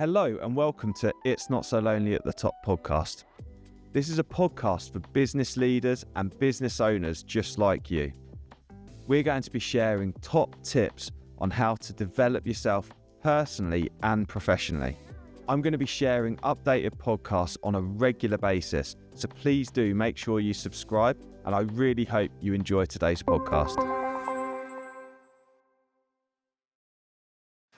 Hello and welcome to It's Not So Lonely at the Top podcast. This is a podcast for business leaders and business owners just like you. We're going to be sharing top tips on how to develop yourself personally and professionally. I'm going to be sharing updated podcasts on a regular basis, so please do make sure you subscribe, and I really hope you enjoy today's podcast.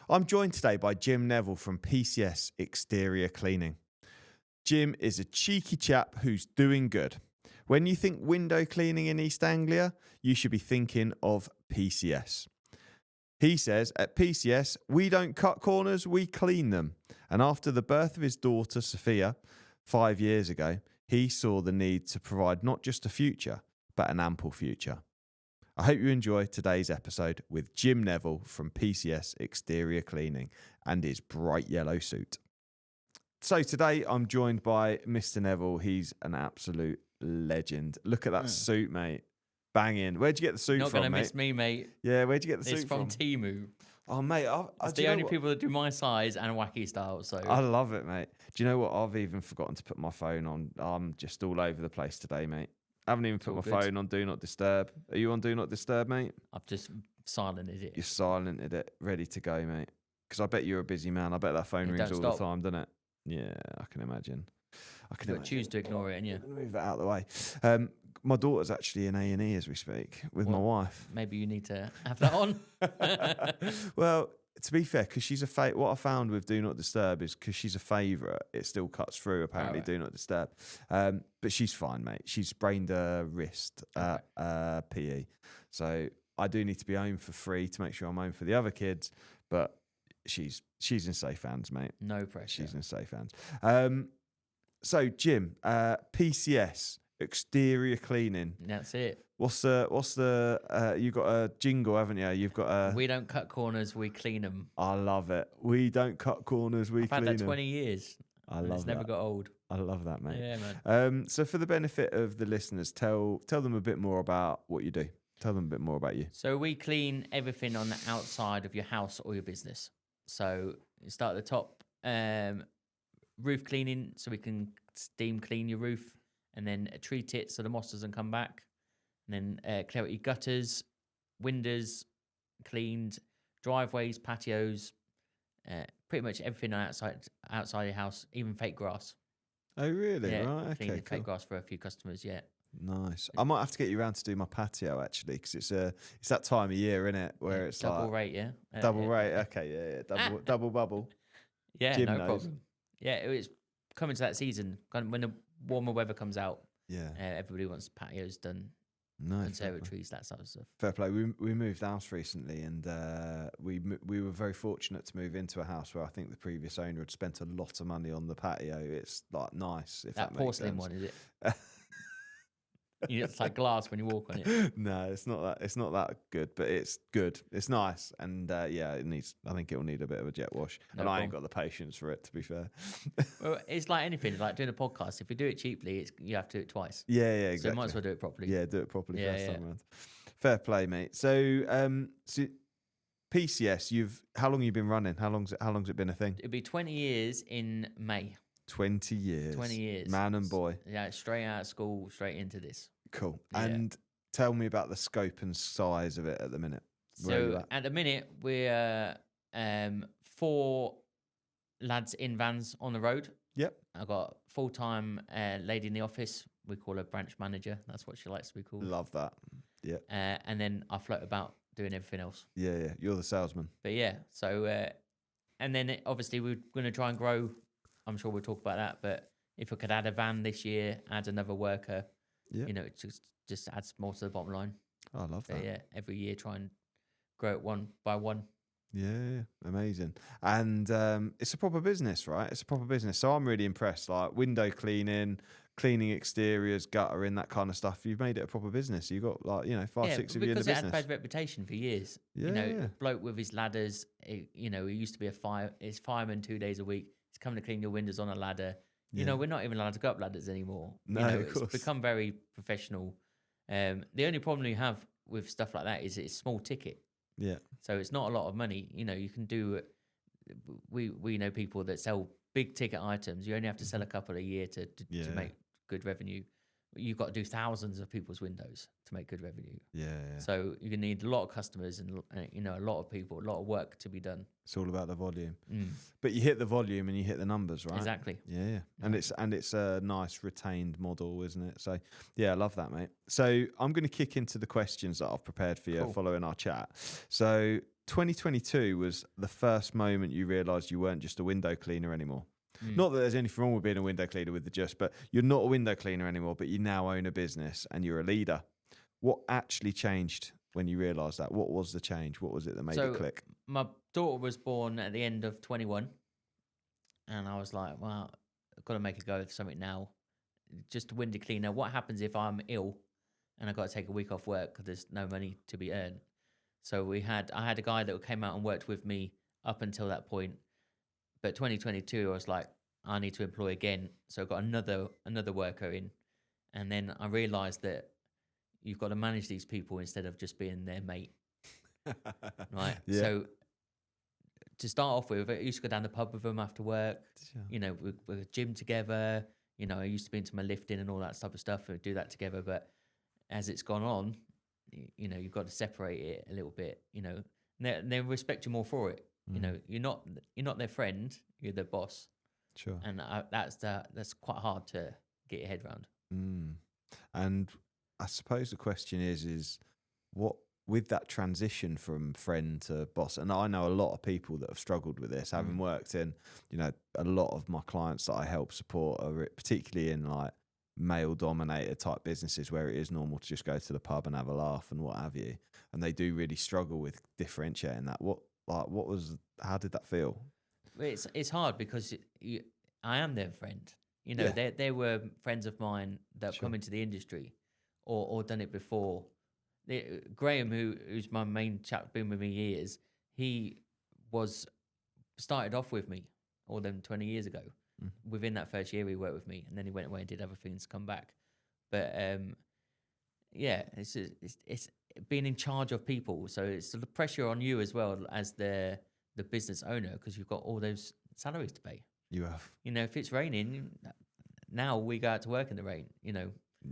I'm joined today by Jim Neville from PCS Exterior Cleaning. Jim is a cheeky chap who's doing good. When you think window cleaning in East Anglia, you should be thinking of PCS. He says, at PCS, we don't cut corners, we clean them. And after the birth of his daughter, Sophia, 5 years ago, he saw the need to provide not just a future, but an ample future. I hope you enjoy today's episode with Jim Neville from PCS Exterior Cleaning and his bright yellow suit. So today I'm joined by Mr. Neville. He's an absolute legend. Look at that suit, mate. Banging. Where'd you get the suit Not from, gonna mate? miss me, mate. Yeah, where'd you get the It's suit from Temu. Oh, mate. It's the only people that do my size and wacky style. So I love it, mate. Do you know what? I've even forgotten to put my phone on. I'm just all over the place today, mate. I haven't even put my phone on Do Not Disturb. Are you on Do Not Disturb, mate? I've just silented it. You silented it, ready to go, mate. Because I bet you're a busy man. I bet that phone rings all the time, doesn't it? Yeah, I can imagine. But choose to ignore it, and yeah. Move that out of the way. My daughter's actually in A&E as we speak with my wife. Maybe you need to have that on. Well, to be fair, because she's what I found with Do Not Disturb is because she's a favourite, it still cuts through, apparently, Do Not Disturb. But she's fine, mate. She's sprained her wrist at PE. So I do need to be home for free to make sure I'm home for the other kids. But she's in safe hands, mate. No pressure. She's in safe hands. So, Jim, PCS, Exterior Cleaning. That's it. What's the you've got a jingle, haven't you? You've got a... We don't cut corners, we clean them. I love it. We don't cut corners, we clean them. I've had that 20 years. I love that. It's never got old. I love that, mate. Yeah, man. So for the benefit of the listeners, tell them a bit more about what you do. Tell them a bit more about you. So we clean everything on the outside of your house or your business. So you start at the top, roof cleaning, so we can steam clean your roof, and then treat it so the moss doesn't come back, and then clear out your gutters, windows cleaned, driveways, patios, pretty much everything outside your house, even fake grass. Oh, really? Yeah, right. cleaned Okay. Cool. fake grass for a few customers. Yeah. Nice. I might have to get you around to do my patio actually, because it's that time of year, isn't it, where it's double like rate, yeah. double rate. Okay, yeah. Double bubble. Yeah, Jim no knows. problem. Yeah, it's coming to that season when the warmer weather comes out. Yeah. Everybody wants patios done, Nice. conservatories, that sort of stuff. Fair play. We moved house recently, and we were very fortunate to move into a house where I think the previous owner had spent a lot of money on the patio. It's like nice. If that makes porcelain sense. one, is it? It's like glass when you walk on it. No, it's not that. It's not that good, but it's good. It's nice, and yeah, it needs. I think it will need a bit of a jet wash, and I ain't got the patience for it, to be fair. Well, it's like anything, like doing a podcast. If you do it cheaply, you have to do it twice. Yeah, exactly. So you might as well do it properly. Yeah, do it properly first time yeah. around. Fair play, mate. So, PCS, how long have you been running? How long's it been a thing? It'll be 20 years in May. 20 years. 20 years. Man and boy. Yeah, straight out of school, straight into this. Cool. Yeah. And tell me about the scope and size of it at the minute. Where are you So at the minute, we're 4 lads in vans on the road. Yep. I've got full-time lady in the office. We call her branch manager. That's what she likes to be called. Love that. Yeah. And then I float about doing everything else. Yeah. You're the salesman. But yeah, so and then obviously we're going to try and grow. I'm sure we'll talk about that. But if we could add a van this year, add another worker, it just adds more to the bottom line. Oh, I love that. Yeah, every year try and grow it one by one. Yeah, amazing. And it's a proper business, right? It's a proper business. So I'm really impressed. Like window cleaning, cleaning exteriors, guttering, that kind of stuff. You've made it a proper business. You've got 5-6 of you in the business. Because it had bad reputation for years. Yeah. Bloke with his ladders. He used to be his fireman 2 days a week. He's coming to clean your windows on a ladder. We're not even allowed to go up ladders anymore. No, of course. It's become very professional. The only problem you have with stuff like that is it's small ticket. Yeah. So it's not a lot of money. You can do we know people that sell big ticket items. You only have to sell a couple a year to Yeah. make good revenue. You've got to do thousands of people's windows to make good revenue. Yeah. So you need a lot of customers and a lot of people, a lot of work to be done. It's all about the volume. But you hit the volume and you hit the numbers, right? Exactly. Yeah. And it's a nice retained model, isn't it? So yeah, I love that, mate. So I'm going to kick into the questions that I've prepared for you following our chat. So 2022 was the first moment you realised you weren't just a window cleaner anymore. Not that there's anything wrong with being a window cleaner with the just, but you're not a window cleaner anymore, but you now own a business and you're a leader. What actually changed when you realised that? What was the change? What was it that made it click? My daughter was born at the end of 21, and I was like, well, I've got to make a go of something now. Just a window cleaner. What happens if I'm ill and I've got to take a week off work because there's no money to be earned? So I had a guy that came out and worked with me up until that point. But 2022, I was like, I need to employ again. So I got another worker in. And then I realised that you've got to manage these people instead of just being their mate. Right? Yeah. So to start off with, I used to go down the pub with them after work. Yeah. We'd gym together. I used to be into my lifting and all that type of stuff. We'd do that together. But as it's gone on, you've got to separate it a little bit. They respect you more for it. You're not their friend. You're their boss. Sure. And that's quite hard to get your head around. And I suppose the question is what with that transition from friend to boss, and I know a lot of people that have struggled with this, having worked in, a lot of my clients that I help support are particularly in like male dominated type businesses where it is normal to just go to the pub and have a laugh and what have you. And they do really struggle with differentiating that. How did that feel? It's hard because I am their friend. They were friends of mine that have come into the industry or done it before. Graham, who's my main chap, been with me years, he started off with me all them 20 years ago. Within that first year, he worked with me, and then he went away and did other things to come back. But it's being in charge of people, so it's the pressure on you as well as the business owner because you've got all those salaries to pay. You have. If it's raining, now we go out to work in the rain.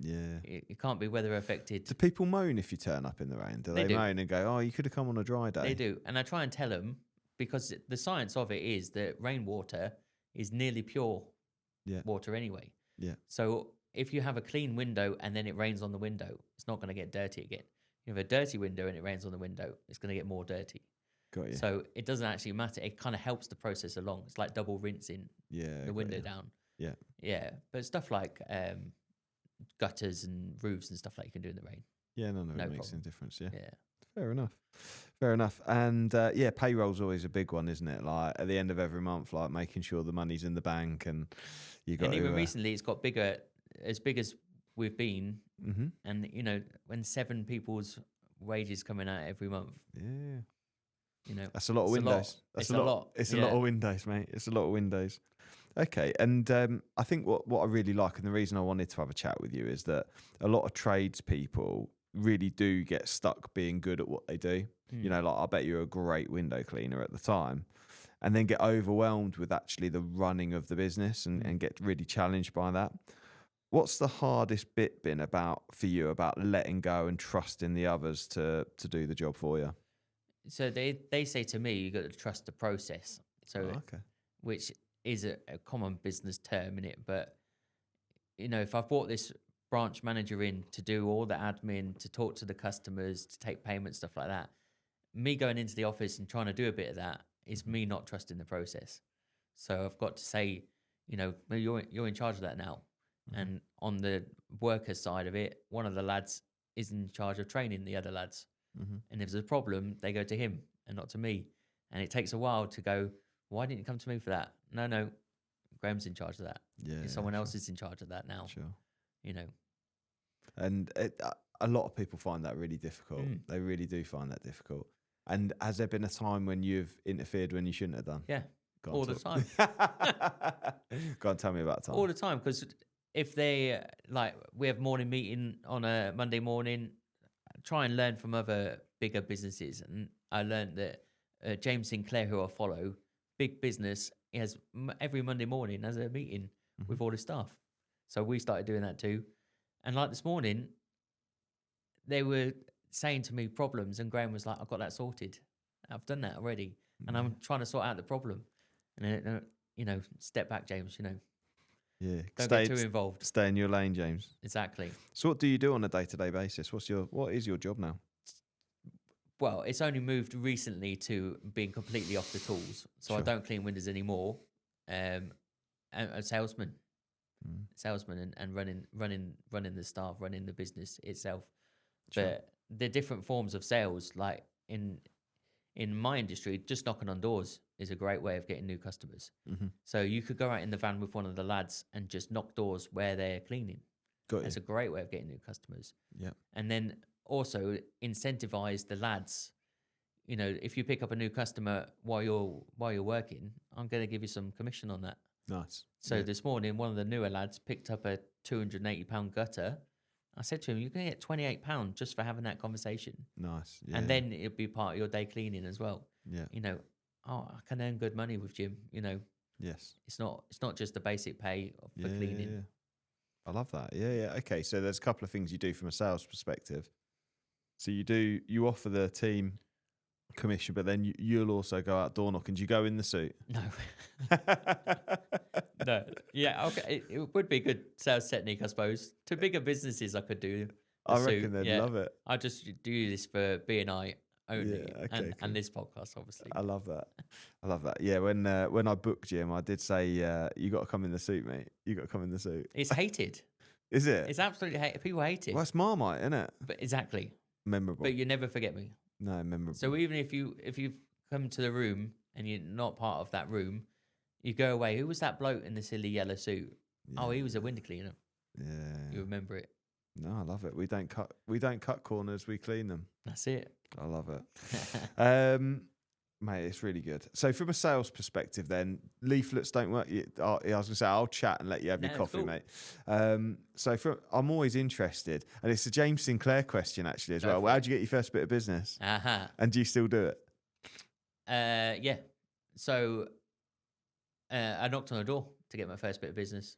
Yeah. It can't be weather affected. Do people moan if you turn up in the rain? Do they moan and go, "Oh, you could have come on a dry day"? They do, and I try and tell them because the science of it is that rainwater is nearly pure water anyway. Yeah. So if you have a clean window and then it rains on the window, it's not going to get dirty again. You have a dirty window and it rains on the window, it's going to get more dirty. Got you. So it doesn't actually matter. It kind of helps the process along. It's like double rinsing the window down. Yeah. Yeah. But stuff like gutters and roofs and stuff like you can do in the rain. Yeah, no, it makes no difference. Yeah. Yeah. Fair enough. And payroll's always a big one, isn't it? Like at the end of every month, like making sure the money's in the bank and you got. And even recently, it's got bigger, as big as we've been. Mm-hmm. And when 7 people's wages coming out every month. Yeah. That's a lot of windows. It's a lot of windows, mate. It's a lot of windows. Okay, and I think what I really like, and the reason I wanted to have a chat with you is that a lot of tradespeople really do get stuck being good at what they do. Like I bet you're a great window cleaner at the time, and then get overwhelmed with actually the running of the business and get really challenged by that. What's the hardest bit been for you about letting go and trusting the others to do the job for you? So they say to me, you got to trust the process. So which is a common business term in it, but if I've brought this branch manager in to do all the admin, to talk to the customers, to take payments, stuff like that, me going into the office and trying to do a bit of that is me not trusting the process. So I've got to say, you're in charge of that now. Mm-hmm. And on the worker side of it, one of the lads is in charge of training the other lads. Mm-hmm. And if there's a problem, they go to him and not to me. And it takes a while to go, why didn't you come to me for that? No, Graham's in charge of that. Yeah, someone else is in charge of that now. Sure. And a lot of people find that really difficult. They really do find that difficult. And has there been a time when you've interfered when you shouldn't have done? Yeah, all the time. Go on, tell me about time. All the time, because if they, we have morning meeting on a Monday morning, try and learn from other bigger businesses. And I learned that James Sinclair, who I follow, big business, he has every Monday morning has a meeting with all his staff. So we started doing that too. And like this morning, they were saying to me problems, and Graham was like, "I've got that sorted. I've done that already, and I'm trying to sort out the problem." And then, step back, James. Yeah. Don't get too involved. Stay in your lane, James. Exactly. So what do you do on a day-to-day basis? What is your job now? Well, it's only moved recently to being completely off the tools, so I Sure. don't clean windows anymore. And a salesman, and running the staff, running the business itself. Sure. But the different forms of sales, like in my industry, just knocking on doors is a great way of getting new customers. So you could go out in the van with one of the lads and just knock doors where they're cleaning. Got That's you. a great way of getting new customers. Yeah. And then also incentivize the lads. If you pick up a new customer while you're working, I'm going to give you some commission on that. Nice. So this morning, one of the newer lads picked up a £280 gutter. I said to him, "You're going to get £28 just for having that conversation." Nice. Yeah. And then it'll be part of your day cleaning as well. Yeah. I can earn good money with Jim. Yes. It's not just the basic pay for cleaning. Yeah. I love that. Yeah, yeah. Okay, so there's a couple of things you do from a sales perspective. So you offer the team commission, but then you'll also go out door knocking. Do you go in the suit? No. No. Yeah, okay. It would be a good sales technique, I suppose. To bigger businesses, I could do the I suit. reckon they'd love it. I just do this for B&I only, Yeah, okay, cool. and this podcast, obviously. I love that. I love that. Yeah, when I booked Jim, I did say, you got to come in the suit, mate. You got to come in the suit. It's hated. Is it? It's absolutely hated. People hate it. Well, it's Marmite, isn't it? But exactly. Memorable. But you never forget me. No, memorable. So even if you've come to the room and you're not part of that room, you go away. Who was that bloke in the silly yellow suit? Yeah. Oh, he was a window cleaner. Yeah. You remember it. No, I love it. We don't cut corners, we clean them. That's it. I love it. Mate, it's really good. So from a sales perspective then, leaflets don't work. I was going to say, I'll chat and let you have your coffee, cool. mate. I'm always interested, and it's a James Sinclair question actually as Go well. for it. How'd you get your first bit of business? Uh-huh. And do you still do it? Yeah. So I knocked on the door to get my first bit of business.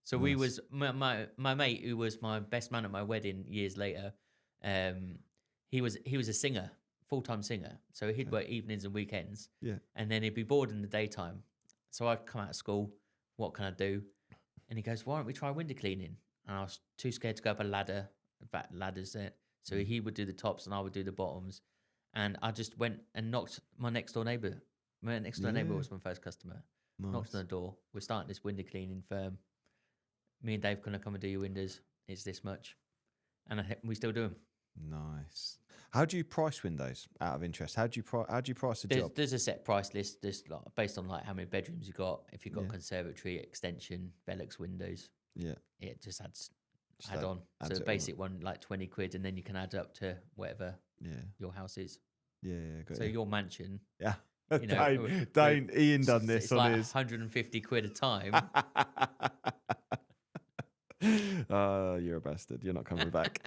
So we Nice. was my mate, who was my best man at my wedding years later. He was a singer, full-time singer. So he'd work evenings and weekends. Yeah. And then he'd be bored in the daytime. So I'd come out of school. What can I do? And he goes, "Why don't we try window cleaning?" And I was too scared to go up a ladder. In fact, ladders there. So he would do the tops and I would do the bottoms. And I just went and knocked my next door neighbour. My next door neighbour Yeah. was my first customer. Nice. Knocked on the door. We're starting this window cleaning firm. Me and Dave gonna come and do your windows. It's this much, and we still do them. Nice. How do you price windows? Out of interest, how do you price a job? There's a set price list. There's based on like how many bedrooms you got. If you got Yeah. conservatory, extension, Velux windows, Yeah. it just adds Just add on. adds So it the all basic one like 20 quid, and then you can add up to whatever Yeah. your house is. Yeah. Got So you. your mansion, Yeah. you know, don't. Ian done this it's on like his. 150 quid a time. Oh, you're a bastard. You're not coming back.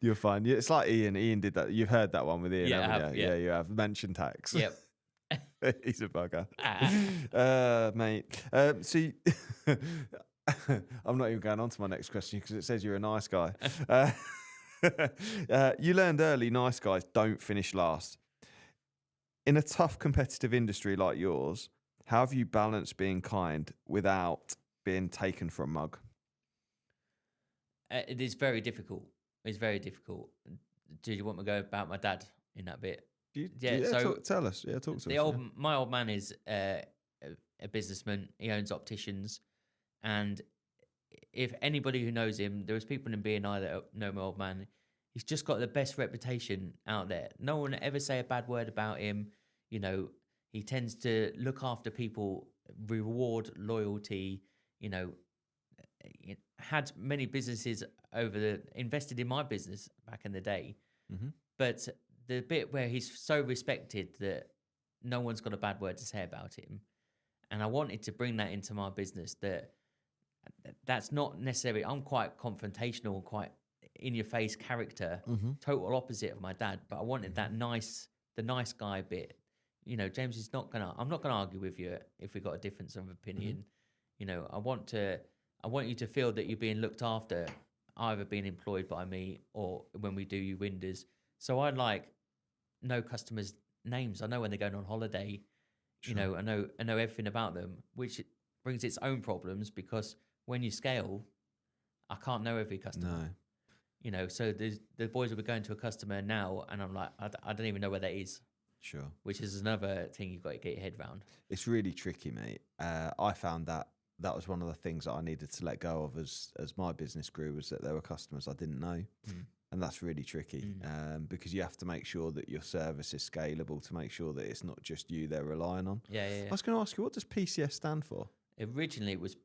You're fine. Yeah, it's like Ian. Ian did that. You've heard that one with Ian, Yeah, I haven't have, you? yeah. You have. Mention tax. Yep. He's a bugger. Ah. Mate. See, I'm not even going on to my next question because it says you're a nice guy. You learned early nice guys don't finish last. In a tough competitive industry like yours, how have you balanced being kind without being taken for a mug? It is very difficult. It's very difficult. Do you want me to go about my dad in that bit? Tell us. Yeah, talk to The us. my old man is a businessman. He owns opticians, and if anybody who knows him, there was people in B&I that know my old man. He's just got the best reputation out there. No one ever say a bad word about him. You know, he tends to look after people, reward loyalty. You know, had many businesses invested in my business back in the day. Mm-hmm. But the bit where he's so respected that no one's got a bad word to say about him, and I wanted to bring that into my business. That's not necessarily. I'm quite confrontational, quite in your face character, Mm-hmm. total opposite of my dad. But I wanted that nice the nice guy bit. You know, James is not gonna. I'm not gonna argue with you if we got a difference of opinion. You know, I want you to feel that you're being looked after, either being employed by me or when we do your windows. So I know customers' names. I know when they're going on holiday. Sure. You know, I know everything about them, which brings its own problems because when you scale, I can't know every customer. No. You know, so the boys will be going to a customer now, and I'm like, I don't even know where that is. Sure. Which is another thing you've got to get your head around. It's really tricky, mate. I found that was one of the things that I needed to let go of as my business grew, was that there were customers I didn't know. And that's really tricky because you have to make sure that your service is scalable, to make sure that it's not just you they're relying on. Yeah. I was going to ask you, what does PCS stand for? Originally, it was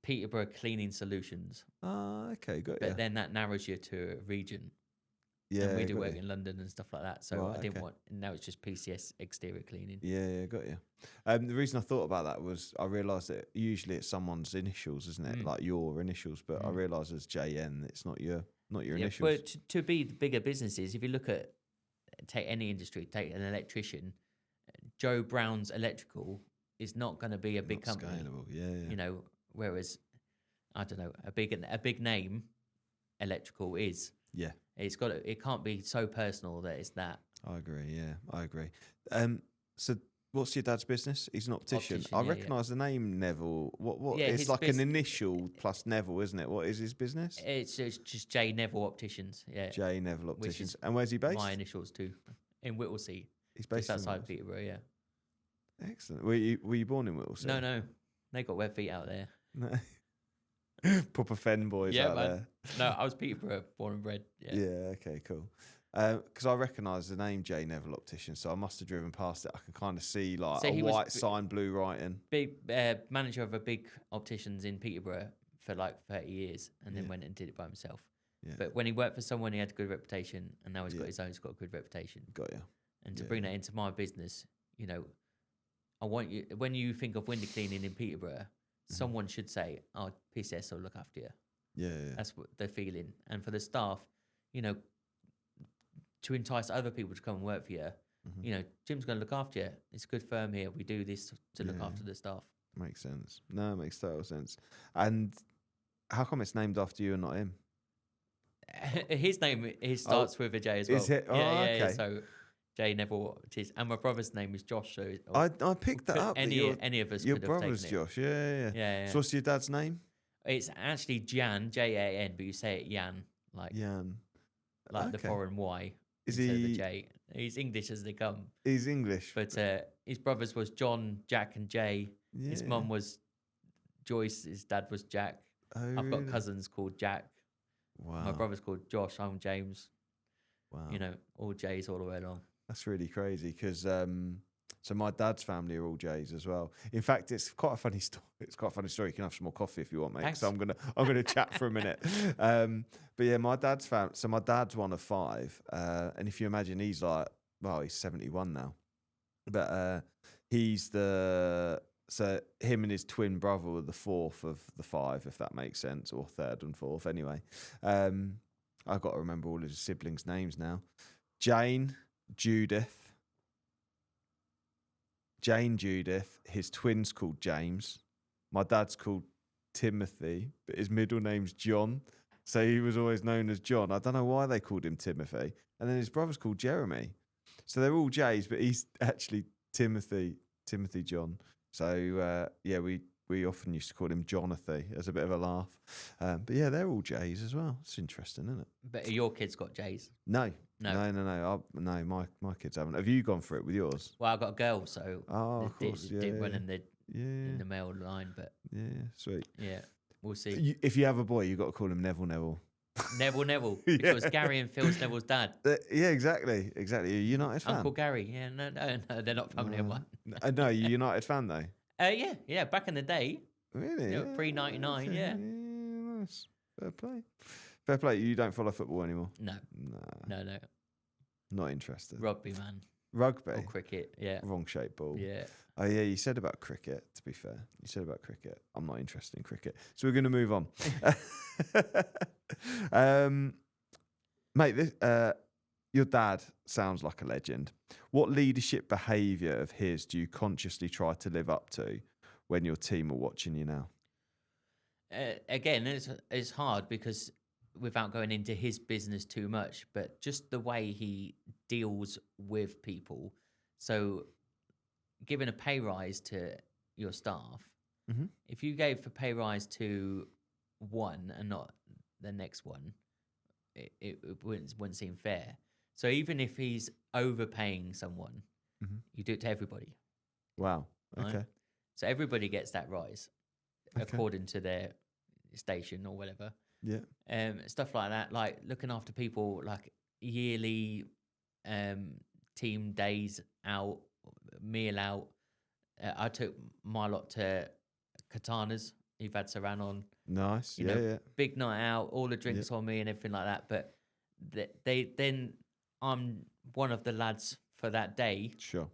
Peterborough Cleaning Solutions. Okay, got But then that narrows you to a region. Yeah, and we do got work you. in London and stuff like that. So Right, I didn't okay. want. Now it's just PCS Exterior Cleaning. Yeah, got you. The reason I thought about that was I realised that usually it's someone's initials, isn't it? Like your initials, but I realised as JN, it's not your initials. But to be the bigger businesses, if you look at take any industry, take an electrician, Joe Brown's Electrical is not going to be a big Not company. scalable. Yeah. You know, whereas I don't know, a big name Electrical is. Yeah. It can't be so personal that it's that. I agree. Yeah, I agree. So what's your dad's business? He's an optician. Optician, I yeah, recognise the name Neville. What? Yeah, it's his like an business- initial plus Neville, isn't it? What is his business? It's just J Neville Opticians. Yeah, J Neville which Opticians. is And where's he based? my initials too, in Whittlesea, He's based just outside in Peterborough. Yeah. Excellent. Were you born in Whittlesea? No, they got web feet out there. No. Proper fen boys out man. there. No, I was Peterborough, born and bred. Yeah. Yeah, okay, cool. Because I recognise the name J Neville Optician, so I must have driven past it. I can kind of see like So a he was white sign, blue writing. Big manager of a big opticians in Peterborough for like 30 years, and then went and did it by himself. Yeah. But when he worked for someone, he had a good reputation, and now he's got Yeah. his own. He's got a good reputation. Got you. And to Yeah. bring that into my business, you know, I want you, when you think of window cleaning in Peterborough, someone should say, "Oh, PCS will look after you." Yeah. That's what they're feeling. And for the staff, you know, to entice other people to come and work for you, you know, Jim's going to look after you. It's a good firm here. We do this to look after the staff. Makes sense. No, it makes total sense. And how come it's named after you and not him? His name starts with a J as well. Is it? Oh, yeah. okay. So J Neville, and my brother's name is Josh. So I picked that up. that any of us your could have brother's taken it. Josh. Yeah. Yeah. So what's your dad's name? It's actually Jan, Jan, but you say it Jan, like Jan. the Okay. foreign Y Is instead of he- the J. He's English as they come. He's English. But his brothers was John, Jack, and Jay. His Yeah. mum was Joyce. His dad was Jack. Oh, I've got really? cousins called Jack. Wow. My brother's called Josh. I'm James. Wow. You know, all J's all the way along. That's really crazy because so my dad's family are all J's as well. In fact, it's quite a funny story. It's quite a funny story. You can have some more coffee if you want, mate. Thanks. So I'm gonna chat for a minute. But yeah, my dad's family. So my dad's one of five, and if you imagine, he's 71 now, but so him and his twin brother were the fourth of the five, if that makes sense, or third and fourth. Anyway, I've got to remember all his siblings' names now. Jane, Judith. His twin's called James. My dad's called Timothy, but his middle name's John. So he was always known as John. I don't know why they called him Timothy. And then his brother's called Jeremy. So they're all J's, but he's actually Timothy John. So we often used to call him Jonathan as a bit of a laugh. But yeah, they're all J's as well. It's interesting, isn't it? But your kids got J's. No. No. No, my kids haven't. Have you gone for it with yours? Well, I got a girl, so Of it course. didn't run in the Yeah. male line. But Sweet. yeah, we'll see. If you have a boy, you've got to call him Neville. Neville, Yeah. because Gary and Phil's Neville's dad. Yeah, exactly. You're a United fan? Uncle Gary. Yeah, no, they're not family of one. No, you're a United fan though. Yeah. Back in the day, Really? Yeah, pre-99, okay. yeah. Nice. Fair play. You don't follow football anymore? no, No, no. not interested. Rugby, man, Rugby? or cricket. Yeah, Wrong shaped ball. yeah. Oh, yeah, you said about cricket, to be fair. You said about cricket. I'm not interested in cricket. So we're going to move on. Mate, Your dad sounds like a legend. What leadership behaviour of his do you consciously try to live up to when your team are watching you now? Again, it's hard because without going into his business too much, but just the way he deals with people. So, giving a pay rise to your staff, Mm-hmm. if you gave a pay rise to one and not the next one, it wouldn't seem fair. So even if he's overpaying someone, Mm-hmm. you do it to everybody, Wow. right? Okay. So everybody gets that rise Okay. according to their station or whatever. Yeah. Stuff like that, like looking after people, like yearly team days out, meal out. I took my lot to Katanas. You've had Saran on, Nice. you Yeah. know, Yeah. big night out, all the drinks on me and everything like that. But then I'm one of the lads for that day, Sure.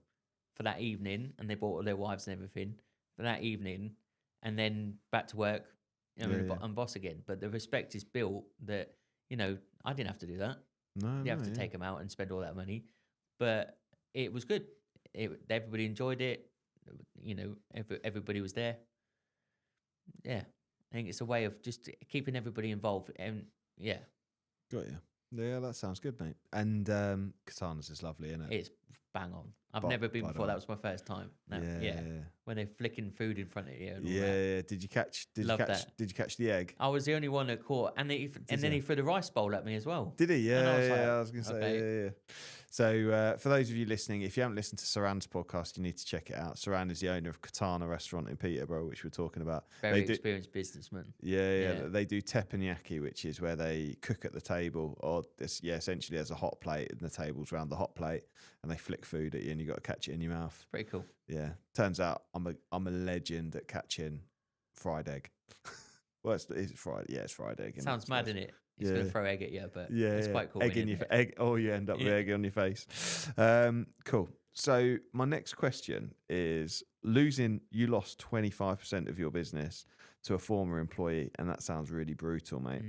for that evening, and they brought all their wives and everything for that evening, and then back to work. I'm boss again. But the respect is built that, you know, I didn't have to do that. No. You have to take them out and spend all that money, but it was good. Everybody enjoyed it. You know, everybody was there. Yeah, I think it's a way of just keeping everybody involved. And yeah, Got you. Yeah, that sounds good, mate. And Katana's is lovely, isn't it? it's bang on. I've But- never been but, before. That was my first time. No, yeah. When they're flicking food in front of you. And all that. Yeah. Did you catch? Love that. Did you catch the egg? I was the only one that caught, and then he threw the rice bowl at me as well. Did he? And I was like, I was going to say, okay. yeah. So, for those of you listening, if you haven't listened to Saran's podcast, you need to check it out. Saran is the owner of Katana Restaurant in Peterborough, which we're talking about. Very experienced businessman. Yeah. They do teppanyaki, which is where they cook at the table, or essentially there's a hot plate and the table's around the hot plate, and they flick food at you, and you got to catch it in your mouth. Pretty cool. Yeah. Turns out I'm a legend at catching fried egg. Well, it's fried. Yeah, it's fried egg. Sounds mad, innit? He's going to throw egg at you, but it's quite cool. Egg in your egg. Oh, you end up with egg on your face. Cool. So my next question is: you lost 25% of your business to a former employee, and that sounds really brutal, mate.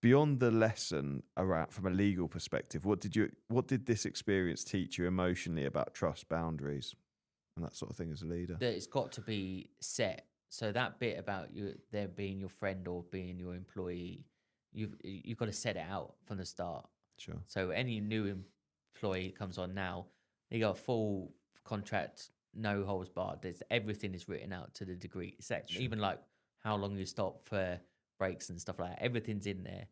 Beyond the lesson around from a legal perspective, what did this experience teach you emotionally about trust, boundaries, and that sort of thing as a leader? That it's got to be set. So that bit about there being your friend or being your employee, you've got to set it out from the start. Sure. So any new employee comes on now, they got a full contract, no holds barred. Everything is written out to the degree. Sure. Even like how long you stop for breaks and stuff like that. Everything's in there,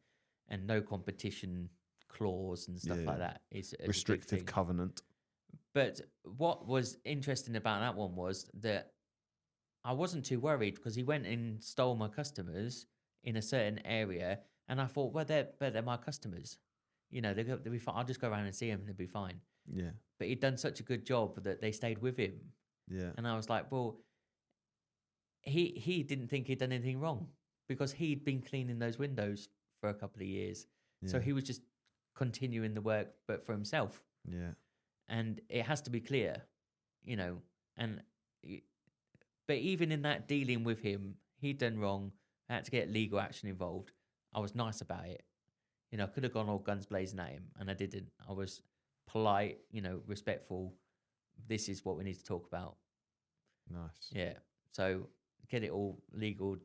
and no competition clause and stuff like that. Is restrictive covenant. But what was interesting about that one was that I wasn't too worried because he went and stole my customers in a certain area, and I thought, well, they're my customers. You know, they'll be fine. I'll just go around and see them, and they'll be fine. Yeah. But he'd done such a good job that they stayed with him. Yeah. And I was like, well, he didn't think he'd done anything wrong because he'd been cleaning those windows for a couple of years. Yeah. So he was just continuing the work, but for himself. Yeah. And it has to be clear, you know, but even in that dealing with him, he'd done wrong. I had to get legal action involved. I was nice about it. You know, I could have gone all guns blazing at him, and I didn't. I was polite, you know, respectful. This is what we need to talk about. Nice. Yeah. So get it all legal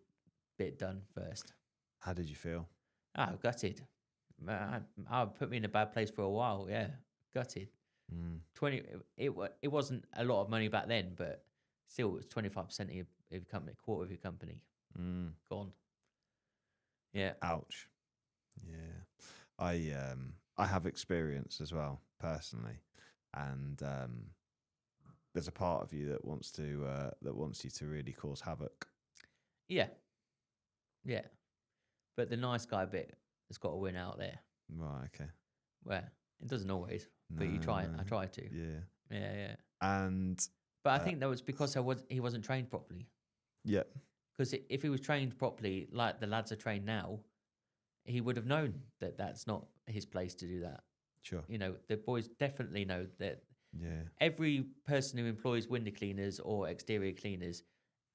bit done first. How did you feel? Oh, gutted. I put me in a bad place for a while. Yeah, gutted. 20. It wasn't a lot of money back then, but still, it was 25% of your company, quarter of your company gone. Yeah. Ouch. Yeah. I have experience as well personally, and there's a part of you that wants you to really cause havoc. Yeah. Yeah. But the nice guy bit has got to win out there. Right. Okay. Well, it doesn't always, but you try. I try to. Yeah. Yeah. And but I think that was because he wasn't trained properly. Yeah. Because if he was trained properly, like the lads are trained now, he would have known that that's not his place to do that. Sure. You know, the boys definitely know that. Yeah. Every person who employs window cleaners or exterior cleaners,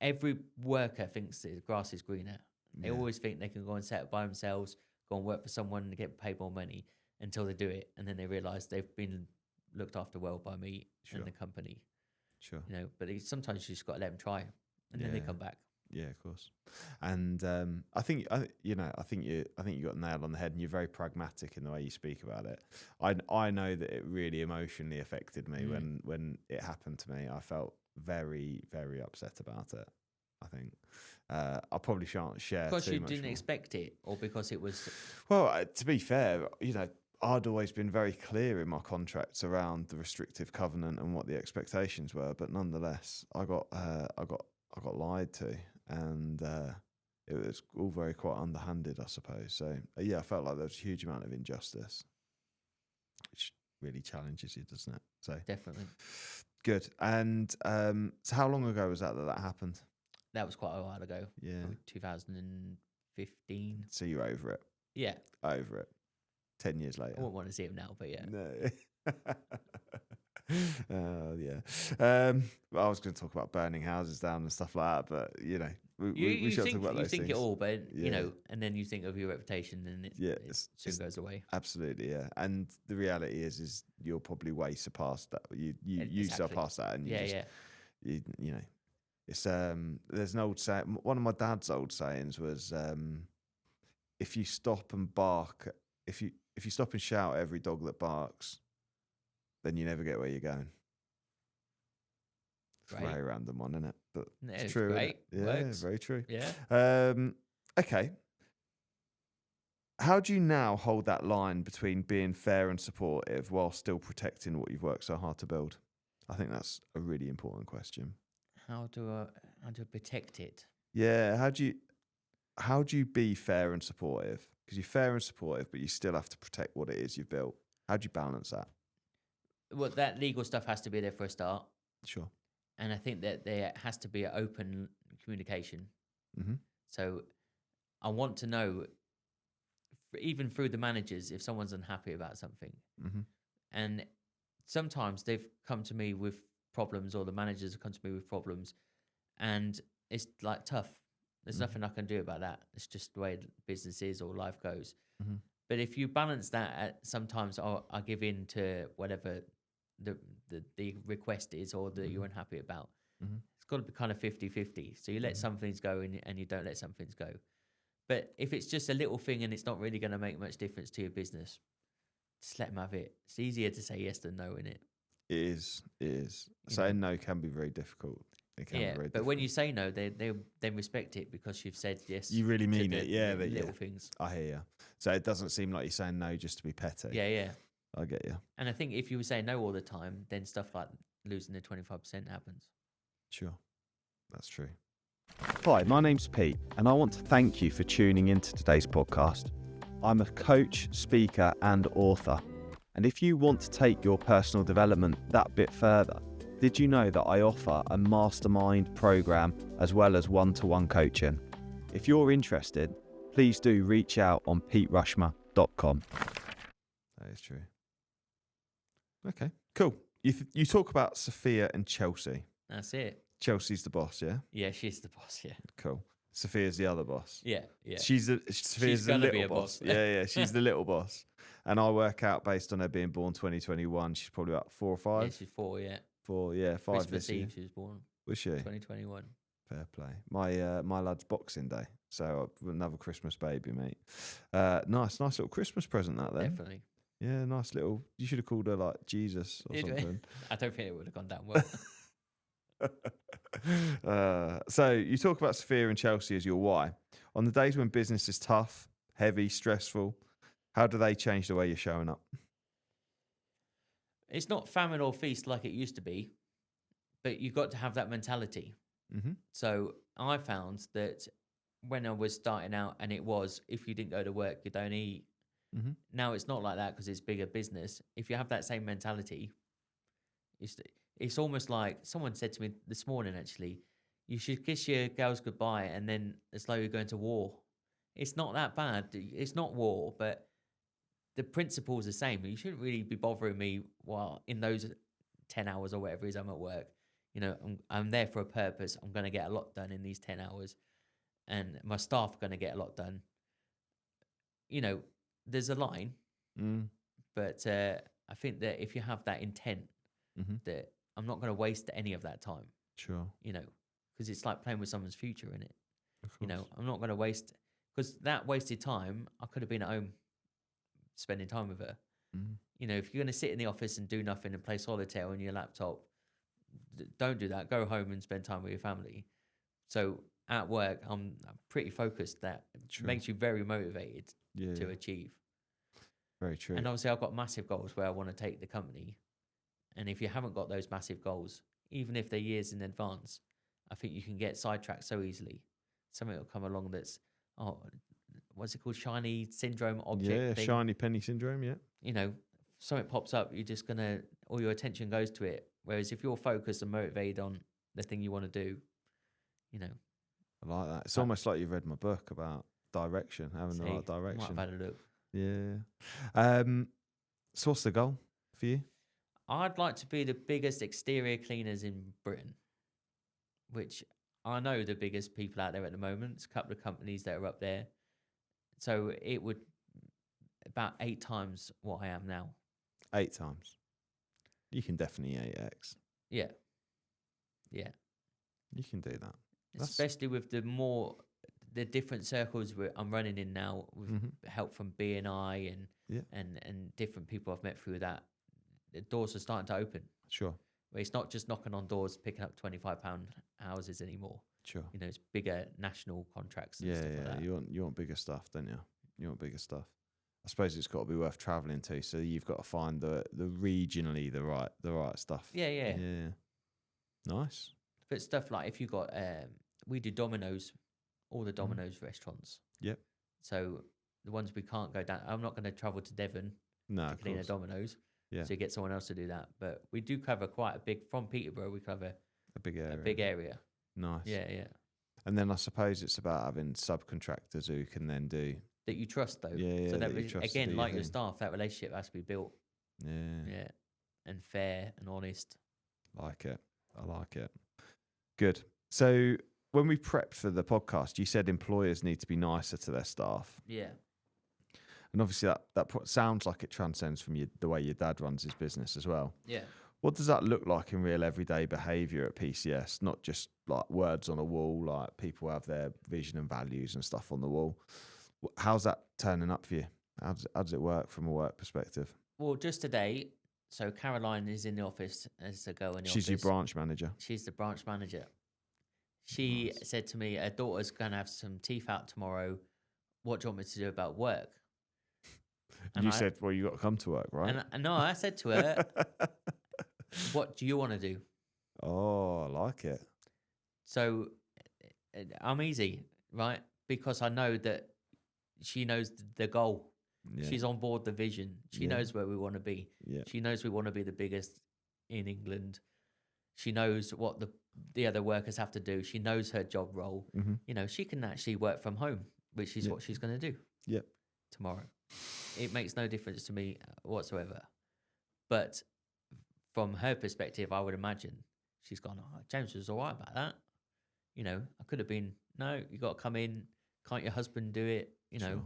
every worker thinks that the grass is greener. They always think they can go and set up by themselves, go and work for someone and get paid more money. until they do it, and then they realise they've been looked after well by me Sure. and the company. Sure. But sometimes you just got to let them try, and then they come back. Yeah, of course. And I think you got the nail on the head, and you're very pragmatic in the way you speak about it. I know that it really emotionally affected me when it happened to me. I felt very, very upset about it. I think I probably shan't share Because too you much didn't more. expect it, or because it was. Well, to be fair, I'd always been very clear in my contracts around the restrictive covenant and what the expectations were, but nonetheless, I got lied to, and it was all very quite underhanded, I suppose. So I felt like there was a huge amount of injustice, which really challenges you, doesn't it? So Definitely. good. And so how long ago was that happened? That was quite a while ago. Yeah. Probably 2015. So you're over it. Yeah. Over it. 10 years later. I wouldn't want to see him now, but yeah. No. Yeah. I was going to talk about burning houses down and stuff like that, but we should talk about those think things. it all, but and then you think of your reputation, and it soon goes away. Absolutely, yeah. And the reality is you're probably way surpassed that. You surpassed that, and it's there's an old saying. One of my dad's old sayings was, if you stop and bark, if you stop and shout at every dog that barks, then you never get where you're going. It's a very random one, isn't it? But it's true. Great. Yeah, Works. very true. Yeah. Okay. How do you now hold that line between being fair and supportive while still protecting what you've worked so hard to build? I think that's a really important question. How do I protect it? Yeah. How do you be fair and supportive? Because you're fair and supportive, but you still have to protect what it is you've built. How do you balance that? Well, that legal stuff has to be there for a start. Sure. And I think that there has to be an open communication. Mm-hmm. So I want to know, even through the managers, if someone's unhappy about something. Mm-hmm. And sometimes they've come to me with problems, or the managers have come to me with problems, and it's like tough. There's nothing I can do about that. It's just the way business is or life goes. Mm-hmm. But if you balance that, sometimes I give in to whatever the request is, or that you're unhappy about. Mm-hmm. It's got to be kind of 50-50. So you let some things go and you don't let some things go. But if it's just a little thing and it's not really going to make much difference to your business, just let them have it. It's easier to say yes than no, isn't it? It is. Saying no can be very difficult. It can be very but difficult. when you say no, they respect it because you've said yes. You really mean to it, yeah. the little things. I hear you. So it doesn't seem like you're saying no just to be petty. Yeah. I get you. And I think if you were saying no all the time, then stuff like losing the 25% happens. Sure. That's true. Hi, my name's Pete, and I want to thank you for tuning into today's podcast. I'm a coach, speaker, and author. And if you want to take your personal development that bit further, did you know that I offer a mastermind program as well as one-to-one coaching? If you're interested, please do reach out on peterushmer.com. That is true. Okay, cool. You talk about Sophia and Chelsea. That's it. Chelsea's the boss, yeah? Yeah, she's the boss, yeah. Cool. Sophia's the other boss. Yeah. Sophia's the little boss. Yeah, she's the little boss. And I work out based on her being born 2021. She's probably about 4 or 5. Yeah, she's 4, yeah. 4, yeah, 5 Christmas this year. Eve she was born. Was she? 2021. Fair play. My lad's Boxing Day, so another Christmas baby, mate. Nice little Christmas present that then. Definitely. Yeah, nice little. You should have called her like Jesus or something. I don't think it would have gone down well. So you talk about Sophia and Chelsea as your why. On the days when business is tough, heavy, stressful, how do they change the way you're showing up? It's not famine or feast like it used to be, but you've got to have that mentality. Mm-hmm. So I found that when I was starting out, and it was, if you didn't go to work, you don't eat. Mm-hmm. Now it's not like that because it's bigger business. If you have that same mentality, it's almost like someone said to me this morning, actually, you should kiss your girls goodbye and then it's like you're going to war. It's not that bad. It's not war, but the principle is the same. You shouldn't really be bothering me while in those 10 hours or whatever it is I'm at work. You know, I'm there for a purpose. I'm going to get a lot done in these 10 hours and my staff are going to get a lot done. You know, there's a line. But I think that if you have that intent, Mm-hmm. that I'm not going to waste any of that time, Sure. because it's like playing with someone's future in it. Of course. I'm not going to waste, because that wasted time, I could have been at home spending time with her. Mm. If you're going to sit in the office and do nothing and play solitaire on your laptop, don't do that. Go home and spend time with your family. So at work, I'm pretty focused. That Sure. makes you very motivated Yeah. to achieve. Very true. And obviously, I've got massive goals where I want to take the company. And if you haven't got those massive goals, even if they're years in advance, I think you can get sidetracked so easily. Something will come along that's, what's it called? Shiny syndrome object. Yeah, thing. shiny penny syndrome. Yeah. Something pops up, you're just all your attention goes to it. Whereas if you're focused and motivated on the thing you want to do, I like that. It's almost like you've read my book about direction, having the right direction. Might have had a look. Yeah. So what's the goal for you? I'd like to be the biggest exterior cleaners in Britain, which I know the biggest people out there at the moment. There's a couple of companies that are up there. So it would about 8 times what I am now. 8 times. You can definitely 8x. Yeah. You can do that. Especially with the different circles I'm running in now, with help from BNI and different people I've met through that. The doors are starting to open. Sure. Where it's not just knocking on doors, picking up £25 houses anymore. Sure. It's bigger national contracts. And stuff like that. You want bigger stuff, don't you? You want bigger stuff. I suppose it's got to be worth travelling to, so you've got to find the regionally the right stuff. Yeah. Nice. But stuff like if you got we do Domino's, all the Domino's restaurants. Yep. So the ones we can't go down, I'm not going to travel to Devon to clean a Domino's. Yeah. So you get someone else to do that. But we do cover quite a big, from Peterborough, we cover a big area. A big area. Nice. Yeah. And then I suppose it's about having subcontractors who can then do that you trust though. Yeah. So that you trust again, like your staff, that relationship has to be built. Yeah. And fair and honest. I like it. Good. So when we prepped for the podcast, you said employers need to be nicer to their staff. Yeah. And obviously that sounds like it transcends from the way your dad runs his business as well. Yeah. What does that look like in real everyday behaviour at PCS? Not just like words on a wall, like people have their vision and values and stuff on the wall. How's that turning up for you? How does it work from a work perspective? Well, just today, so Caroline is in the office as a girl in the office. She's your branch manager. She's the branch manager. She said to me, her daughter's going to have some teeth out tomorrow. What do you want me to do about work? And you said, well, you got to come to work, right? And no, I said to her, what do you want to do? Oh, I like it. So I'm easy, right? Because I know that she knows the goal. Yeah. She's on board the vision. She knows where we want to be. Yeah. She knows we want to be the biggest in England. She knows what the other workers have to do. She knows her job role. Mm-hmm. She can actually work from home, which is what she's going to do. Yep. Tomorrow. It makes no difference to me whatsoever. But from her perspective, I would imagine she's gone, James was all right about that. I could have been, no, you got to come in. Can't your husband do it? Sure.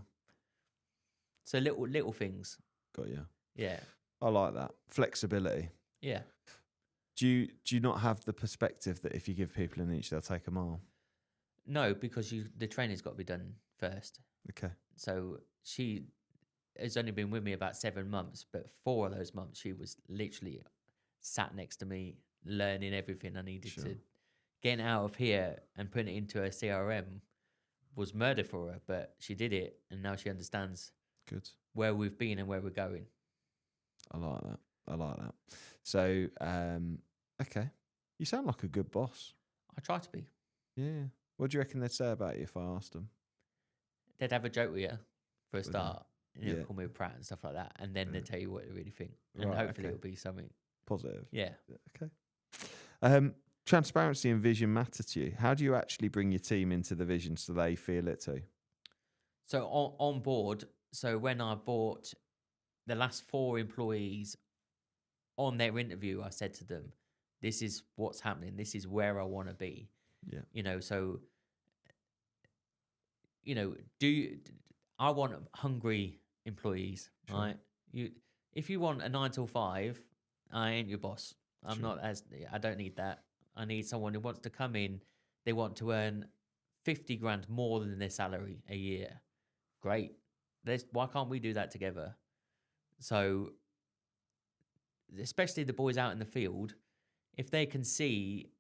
So little things. Got you. Yeah. I like that. Flexibility. Yeah. Do you not have the perspective that if you give people an inch, they'll take a mile? No, because the training's got to be done first. Okay. So she has only been with me about 7 months, but 4 of those months she was literally sat next to me, learning everything I needed to. Getting out of here and putting it into her CRM was murder for her, but she did it, and now she understands where we've been and where we're going. I like that. So, okay. You sound like a good boss. I try to be. Yeah. What do you reckon they'd say about you if I asked them? They'd have a joke with you for a start. And call me a prat and stuff like that. And then they'd tell you what they really think. And hopefully it'll be something positive. Yeah. Okay. Transparency and vision matter to you. How do you actually bring your team into the vision so they feel it too? So on board, so when I brought the last 4 employees on their interview, I said to them, this is what's happening. This is where I want to be. Yeah. So, I want hungry employees, right? If you want a 9 till 5, I ain't your boss. I'm Sure. not as. I don't need that. I need someone who wants to come in. They want to earn 50 grand more than their salary a year. Great. Why can't we do that together? So, especially the boys out in the field, if they can see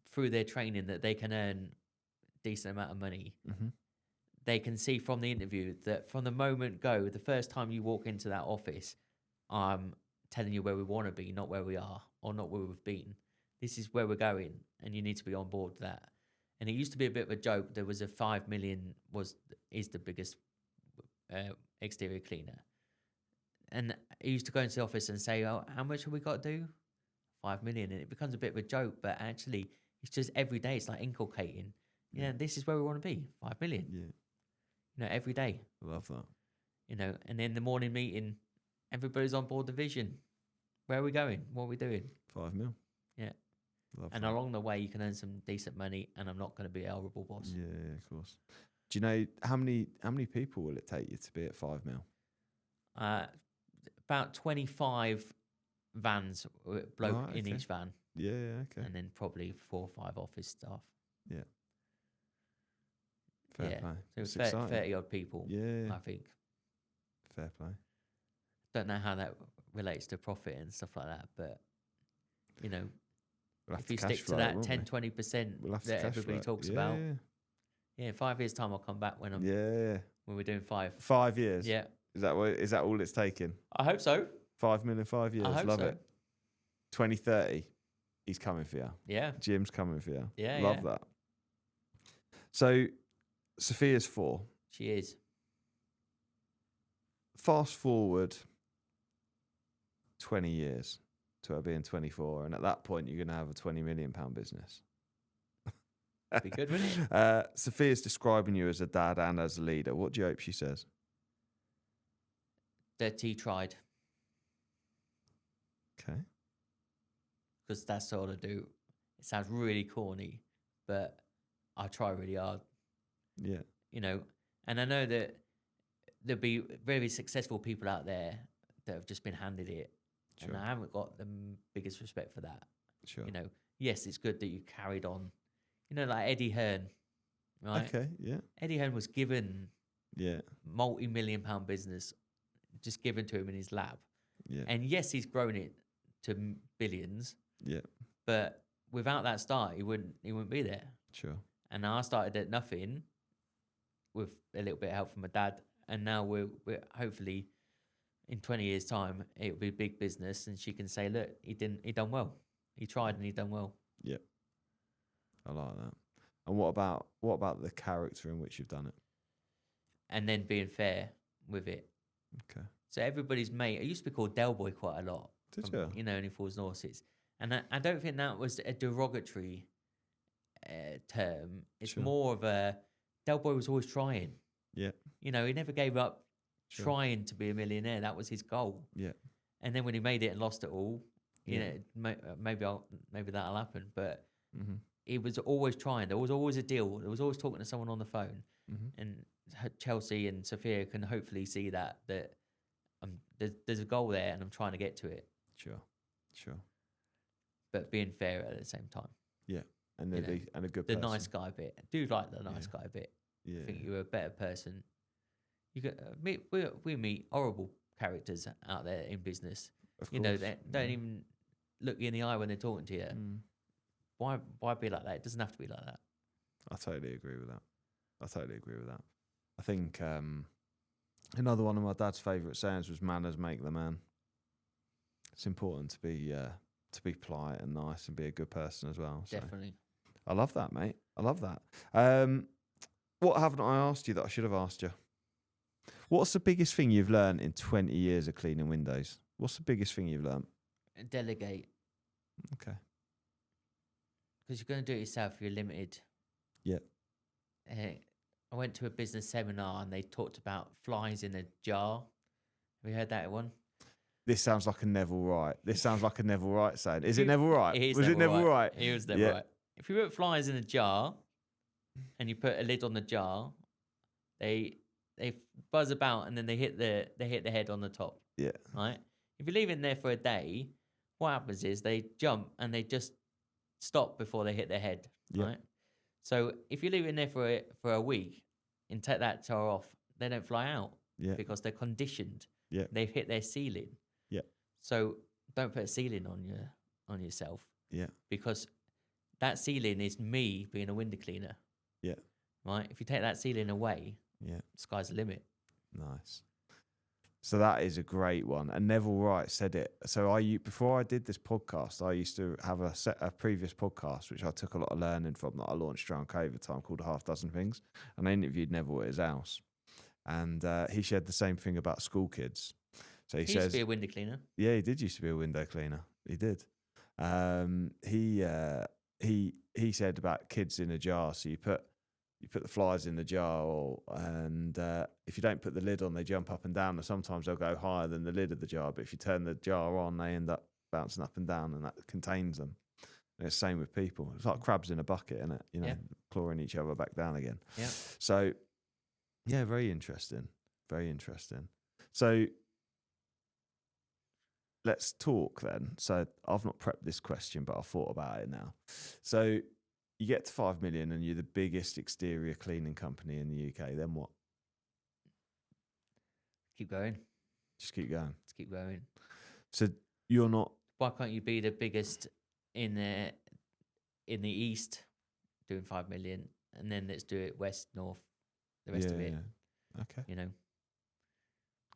through their training that they can earn decent amount of money, Mm-hmm. they can see from the interview that from the moment go, the first time you walk into that office, I'm telling you where we want to be, not where we are or not where we've been. This is where we're going, and you need to be on board with that. And it used to be a bit of a joke. There was a 5 million is the biggest exterior cleaner, and he used to go into the office and say, "Oh, how much have we got to do? 5 million." And it becomes a bit of a joke, but actually, it's just every day. It's like inculcating. Yeah. This is where we want to be. 5 million. Yeah. Every day. Love that. And in the morning meeting, everybody's on board the vision. Where are we going? What are we doing? 5 mil. Yeah. Love And that. along the way, you can earn some decent money, and I'm not going to be a horrible boss. Yeah, of course. Do you know how many people will it take you to be at 5 mil? About 25 vans, bloke Right, in okay. each van, Yeah, okay. and then probably 4 or 5 office staff. Yeah. Fair Yeah. play. So It's 30 exciting. odd people, Yeah, I think. fair play. Don't know how that relates to profit and stuff like that, but We'll have if to you cash stick to flow it, that won't 10, we? 20% We'll have to that cash everybody flow it. talks Yeah, about, in 5 years' time, I'll come back when yeah. we're doing 5. 5 years. Yeah, Is that all it's taken? I hope so. 5 mil in 5 years. I hope Love so. it. 2030. He's coming for you. Yeah, Jim's coming for you. yeah, Love yeah. that. So Sophia's 4. She is. Fast forward 20 years to her being 24, and at that point you're going to have a £20 million business. Be good, wouldn't it? Sophia's describing you as a dad and as a leader. What do you hope she says? That he tried, Okay. because that's all I do. It sounds really corny, but I try really hard, Yeah. And I know that there'll be very successful people out there that have just been handed it, Sure. and I haven't got the biggest respect for that. Sure. Yes, it's good that you carried on. Like Eddie Hearn, right? Okay. Yeah. Eddie Hearn was given Yeah. multi-million-pound business just given to him in his lab. Yeah. And yes, he's grown it to billions, Yeah. but without that start, he wouldn't be there. Sure. And I started at nothing with a little bit of help from my dad, and now we're hopefully in 20 years' time it'll be big business, and she can say, "Look, he done well. He tried and he done well." Yeah. I like that. And what about the character in which you've done it? And then being fair with it. Okay. So everybody's mate. I used to be called Del Boy quite a lot. Did from, you? In Falls and Horses. And I don't think that was a derogatory term. It's Sure. more of a Del Boy was always trying. Yeah. He never gave up Sure. trying to be a millionaire. That was his goal. Yeah. And then when he made it and lost it all, Yeah. maybe that'll happen. But Mm-hmm. he was always trying. There was always a deal. There was always talking to someone on the phone. Mm-hmm. And Chelsea and Sophia can hopefully see that there's a goal there, and I'm trying to get to it. Sure. Sure. But being fair at the same time. And You know, and a good The person. nice guy bit. I do like the nice Yeah. guy bit. Yeah. I think you're a better person. You got we meet horrible characters out there in business. Of They course. don't even look you in the eye when they're talking to you. Mm. Why be like that? It doesn't have to be like that. I totally agree with that. I think another one of my dad's favourite sayings was "manners make the man." It's important to be polite and nice and be a good person as well. So Definitely. I love that, mate. I love that. What haven't I asked you that I should have asked you? What's the biggest thing you've learned in 20 years of cleaning windows? What's the biggest thing you've learned? Delegate. Okay. Because you're going to do it yourself. You're limited. Yeah. I went to a business seminar and they talked about flies in a jar. Have you heard that one? This sounds like a Neville Wright. This sounds like a Neville Wright saying. Is it Neville Wright? It is Was it Neville Wright? It was Neville Yeah. Wright. If you put flies in a jar and you put a lid on the jar, they buzz about and then they hit the head on the top. Yeah. Right? If you leave it in there for a day, what happens is they jump and they just stop before they hit their head, Yeah. right? So if you leave it in there for a week and take that tar off, they don't fly out Yeah. because they're conditioned. Yeah. They've hit their ceiling. Yeah. So don't put a ceiling on yourself, Yeah. because that ceiling is me being a window cleaner. Yeah. Right? If you take that ceiling away, Yeah. sky's the limit. Nice. So that is a great one. And Neville Wright said it. So before I did this podcast, I used to have a previous podcast, which I took a lot of learning from, that I launched around COVID time, called A Half Dozen Things. And I interviewed Neville at his house. And he shared the same thing about school kids. So he He says, used to be a window cleaner. yeah, he did used to be a window cleaner. He did. He said about kids in a jar. So you put the flies in the jar, and if you don't put the lid on, they jump up and down. And sometimes they'll go higher than the lid of the jar. But if you turn the jar on, they end up bouncing up and down, and that contains them. And it's the same with people. It's like crabs in a bucket, isn't it? Yeah. Clawing each other back down again. Yeah. So, yeah, very interesting. Very interesting. So, let's talk then. So I've not prepped this question, but I've thought about it now. So you get to 5 million and you're the biggest exterior cleaning company in the UK. Then what? Keep going. Just keep going. Let's keep going. So you're not. Why can't you be the biggest in the east, doing 5 million, and then let's do it west, north, the rest of it. Yeah. Okay. You know.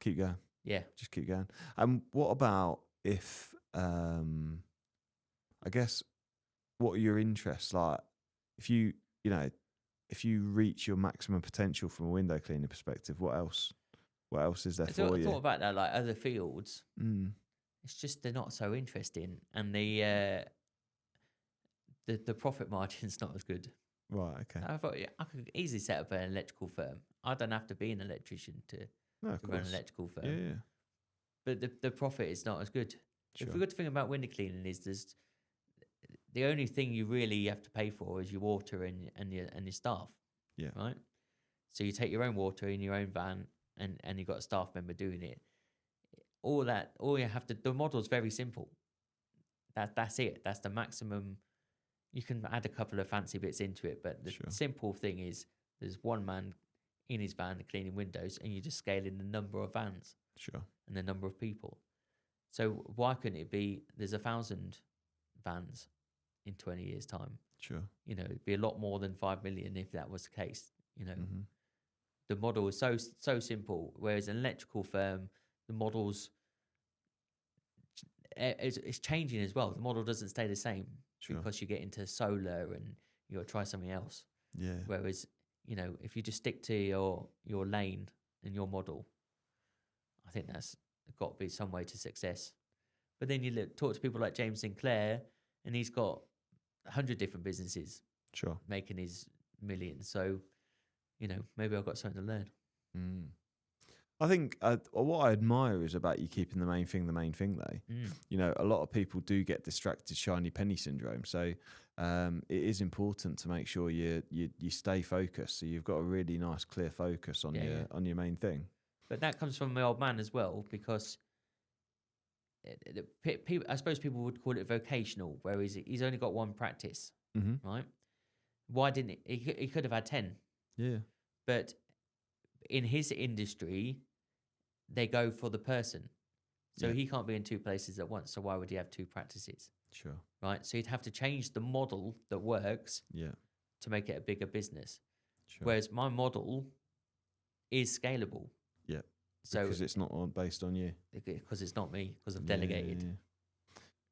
Keep going. Yeah. Just keep going. And what about if? I guess. What are your interests like? If you reach your maximum potential from a window cleaning perspective, what else? What else is there for you? I thought about that, like other fields. Mm. It's just they're not so interesting, and the profit margin's not as good. Right. Okay. I thought I could easily set up an electrical firm. I don't have to be an electrician to run an electrical firm. Yeah. But the profit is not as good. Sure. The good thing about window cleaning is the only thing you really have to pay for is your water and your staff. Yeah. Right. So you take your own water in your own van, and you've got a staff member doing it. All you have to. The model's very simple. That's it. That's the maximum. You can add a couple of fancy bits into it, but the simple thing is there's one man in his van cleaning windows, and you're just scaling the number of vans. Sure. And the number of people. So why couldn't it be there's 1,000 vans in 20 years' time? Sure. It'd be a lot more than 5 million if that was the case. Mm-hmm. The model is so simple. Whereas an electrical firm, the model's it's changing as well. The model doesn't stay the same because you get into solar and you got to try something else. Yeah. Whereas if you just stick to your lane and your model, I think that's got to be some way to success. But then you talk to people like James Sinclair, and he's got 100 different businesses making his millions. So, maybe I've got something to learn. Mm. I think what I admire is about you keeping the main thing, though. Mm. A lot of people do get distracted, shiny penny syndrome. So it is important to make sure you stay focused. So you've got a really nice, clear focus on your main thing. But that comes from my old man as well, because I suppose people would call it vocational, whereas he's only got one practice, right? Why didn't he could have had 10. Yeah. But in his industry, they go for the person. So he can't be in two places at once. So why would he have two practices? Sure. Right? So he'd have to change the model that works to make it a bigger business. Sure. Whereas my model is scalable. Yeah. So because it's not based on you. Because it's not me, because I've delegated. Yeah.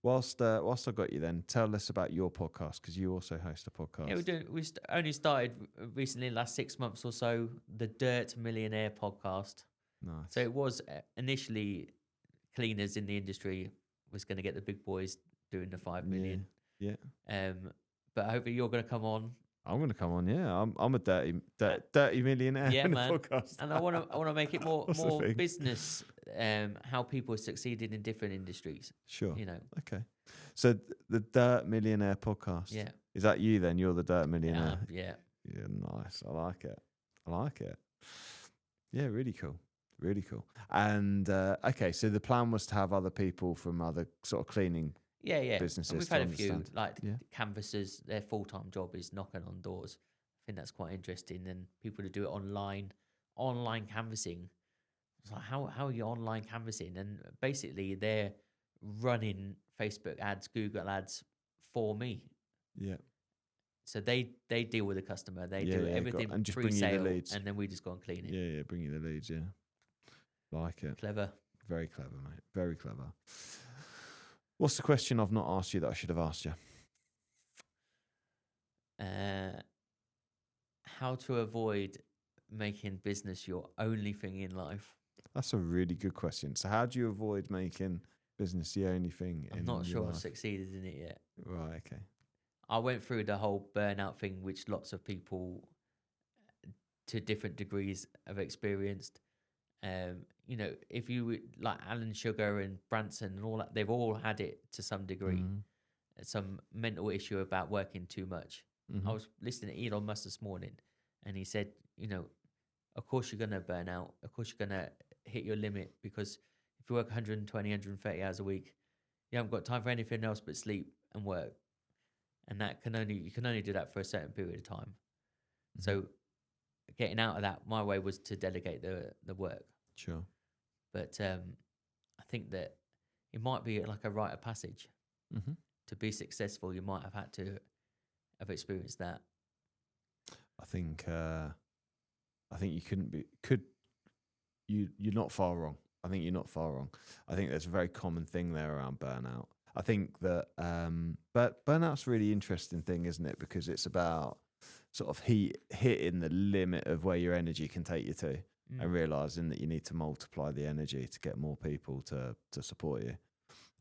Whilst I got you, then tell us about your podcast, because you also host a podcast. Yeah, we only started recently, last 6 months or so, the Dirt Millionaire podcast. Nice. So it was initially cleaners in the industry was going to get the big boys doing the 5 million. Yeah. But hopefully you're going to come on. I'm going to come on. Yeah, I'm a dirty millionaire. Yeah, in man. The podcast. And I want to make it more business. How people succeeded in different industries. Sure. Okay. So the Dirt Millionaire podcast. Yeah. Is that you then? You're the Dirt Millionaire. Yeah. Yeah. Nice. I like it. Yeah. Really cool. Really cool. And okay, so the plan was to have other people from other sort of cleaning Yeah, yeah. businesses And we've to had a few, understand. like Yeah. canvassers, their full-time job is knocking on doors. I think that's quite interesting. And people who do it online canvassing. It's like, how are you online canvassing? And basically, they're running Facebook ads, Google ads for me. Yeah. So they deal with the customer. They Yeah, do yeah, everything and just bring you the pre-sale, leads. and then we just go and clean it. Yeah, yeah, bring you the leads. Yeah, like it. Clever. Very clever, mate. Very clever. What's the question I've not asked you that I should have asked you? How to avoid making business your only thing in life? That's a really good question. So, how do you avoid making business the only thing I'm in not your sure I've life? succeeded in it yet. Right. Okay. I went through the whole burnout thing, which lots of people to different degrees have experienced. If you like Alan Sugar and Branson and all that, they've all had it to some degree. Some mental issue about working too much. I was listening to Elon Musk this morning, and he said, of course you're going to burn out. Of course you're going to hit your limit, because if you work 120, 130 hours a week, you haven't got time for anything else but sleep and work. And you can only do that for a certain period of time. So getting out of that, my way was to delegate the work. Sure. But I think that it might be like a rite of passage. To be successful, you might have had to have experienced that. I think you you're not far wrong. I think you're not far wrong. I think there's a very common thing there around burnout. I think that but burnout's a really interesting thing, isn't it? Because it's about sort of hitting the limit of where your energy can take you to, and realizing that you need to multiply the energy to get more people to support you.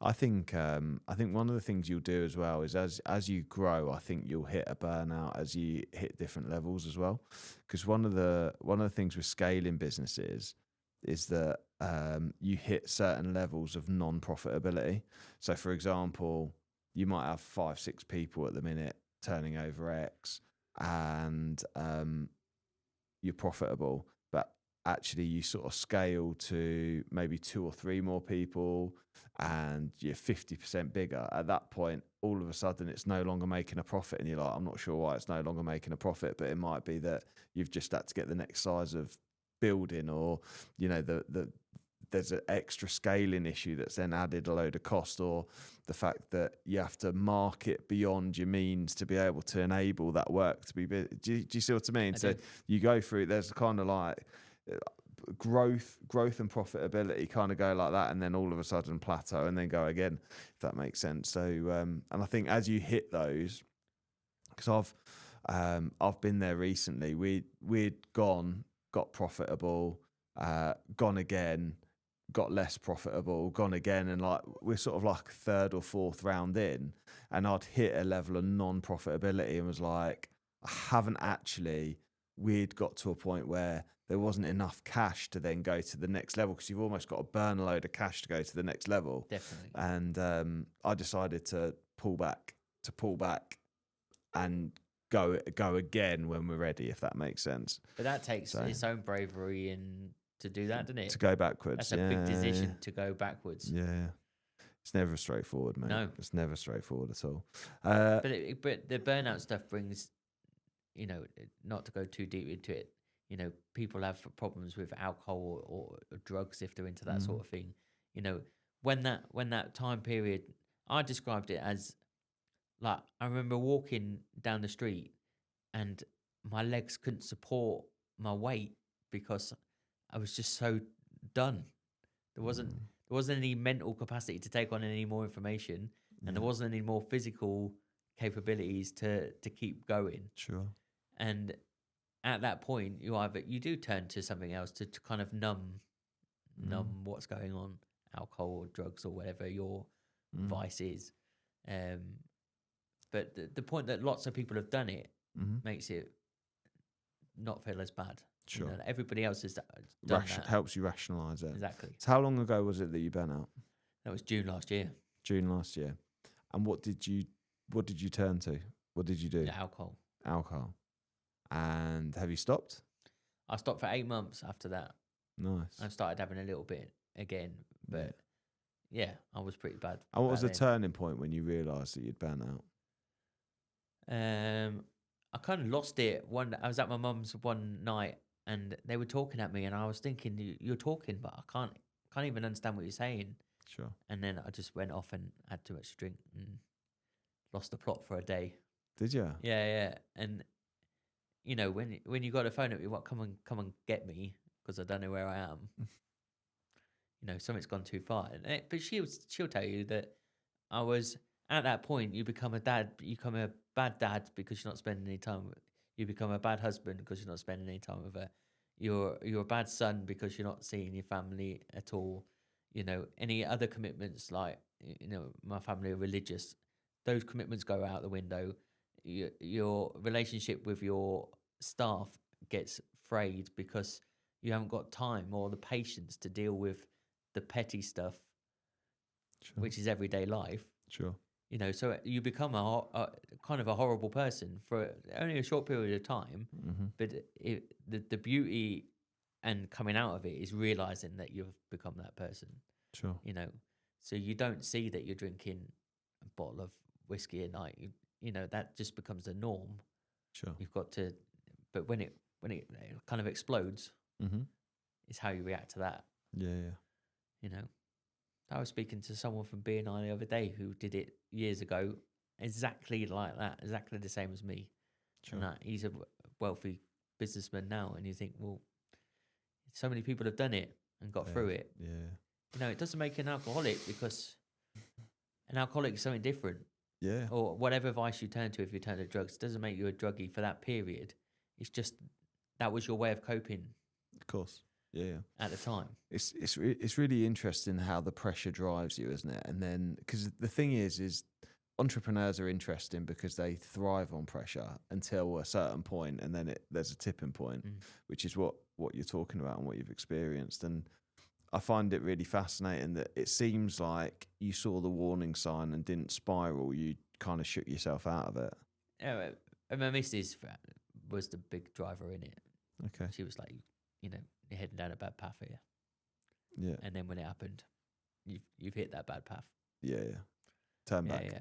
I think one of the things you'll do as well is as you grow, I think you'll hit a burnout as you hit different levels as well. Because one of the things with scaling businesses is that you hit certain levels of non-profitability. So, for example, you might have 5-6 people at the minute turning over X, and you're profitable, but actually you sort of scale to maybe 2 or 3 more people and you're 50% bigger. At that point, all of a sudden it's no longer making a profit, and you're like, I'm not sure why it's no longer making a profit, but it might be that you've just had to get the next size of building, or there's an extra scaling issue that's then added a load of cost, or the fact that you have to market beyond your means to be able to enable that work to be do you see what I mean? So you go through, there's kind of like growth and profitability kind of go like that, and then all of a sudden plateau and then go again, if that makes sense. So and I think as you hit those, because I've been there recently, we'd got profitable, gone again, got less profitable, gone again, and like we're sort of like 3rd or 4th round in, and I'd hit a level of non-profitability and was like, I haven't actually. We'd got to a point where there wasn't enough cash to then go to the next level, because you've almost got to burn a load of cash to go to the next level. Definitely. And I decided to pull back and go again when we're ready, if that makes sense. But that takes its own bravery and to do that, doesn't it? To go backwards. That's a big decision to go backwards. Yeah. It's never straightforward, mate. No. It's never straightforward at all. But the burnout stuff brings, not to go too deep into it, people have problems with alcohol or drugs if they're into that sort of thing. When that time period, I described it as like, I remember walking down the street and my legs couldn't support my weight because I was just so done. There wasn't any mental capacity to take on any more information, and there wasn't any more physical capabilities to keep going. Sure. And at that point, you do turn to something else to kind of numb what's going on, alcohol or drugs or whatever your vice is. But the point that lots of people have done it makes it not feel as bad. Sure. Everybody else has done that. Helps you rationalise it. Exactly. So how long ago was it that you burnt out? That was June last year. June last year. And what did you turn to? What did you do? Yeah, alcohol. And have you stopped? I stopped for 8 months after that. Nice. I've started having a little bit again, but yeah, I was pretty bad. And what was the back turning point when you realised that you'd burn out? then. I kind of lost it. I was at my mum's one night, and they were talking at me, and I was thinking, You're talking, but I can't even understand what you're saying." Sure. And then I just went off and had too much to drink and lost the plot for a day. Did you? Yeah. And you know, when you got a phone at me, what, come and get me, because I don't know where I am. You know, something's gone too far. But she'll tell you that I was at that point. You become a dad. You become a bad dad because you're not spending any time with. You become a bad husband because you're not spending any time with her. You're a bad son because you're not seeing your family at all. You know, any other commitments, like, you know, my family are religious. Those commitments go out the window. Your relationship with your staff gets frayed because you haven't got time or the patience to deal with the petty stuff, Sure. which is everyday life. Sure. You know, so you become a kind of a horrible person for only a short period of time. Mm-hmm. But the beauty and coming out of it is realizing that you've become that person. Sure. You know, so you don't see that you're drinking a bottle of whiskey a night. You know, that just becomes the norm. Sure. You've got to, but when it kind of explodes, Mm-hmm. is how you react to that. Yeah. Yeah. You know, I was speaking to someone from BNI the other day who did it years ago, exactly like that, exactly the same as me. Sure. And that he's a wealthy businessman now, and you think, well, so many people have done it and got through it. Yeah. You know, it doesn't make an alcoholic, because an alcoholic is something different. Yeah. Or whatever vice you turn to, if you turn to drugs, doesn't make you a druggie for that period. It's just that was your way of coping Of course. Yeah. at the time. It's really interesting how the pressure drives you, isn't it? And then, because the thing is entrepreneurs are interesting because they thrive on pressure until a certain point, and then there's a tipping point, which is what you're talking about and what you've experienced. And I find it really fascinating that it seems like you saw the warning sign and didn't spiral. You kind of shook yourself out of it. Yeah, and my missus was the big driver in it. Okay. She was like, you know, you're heading down a bad path here. Yeah. And then when it happened, you've hit that bad path. Yeah. Turn back. Yeah.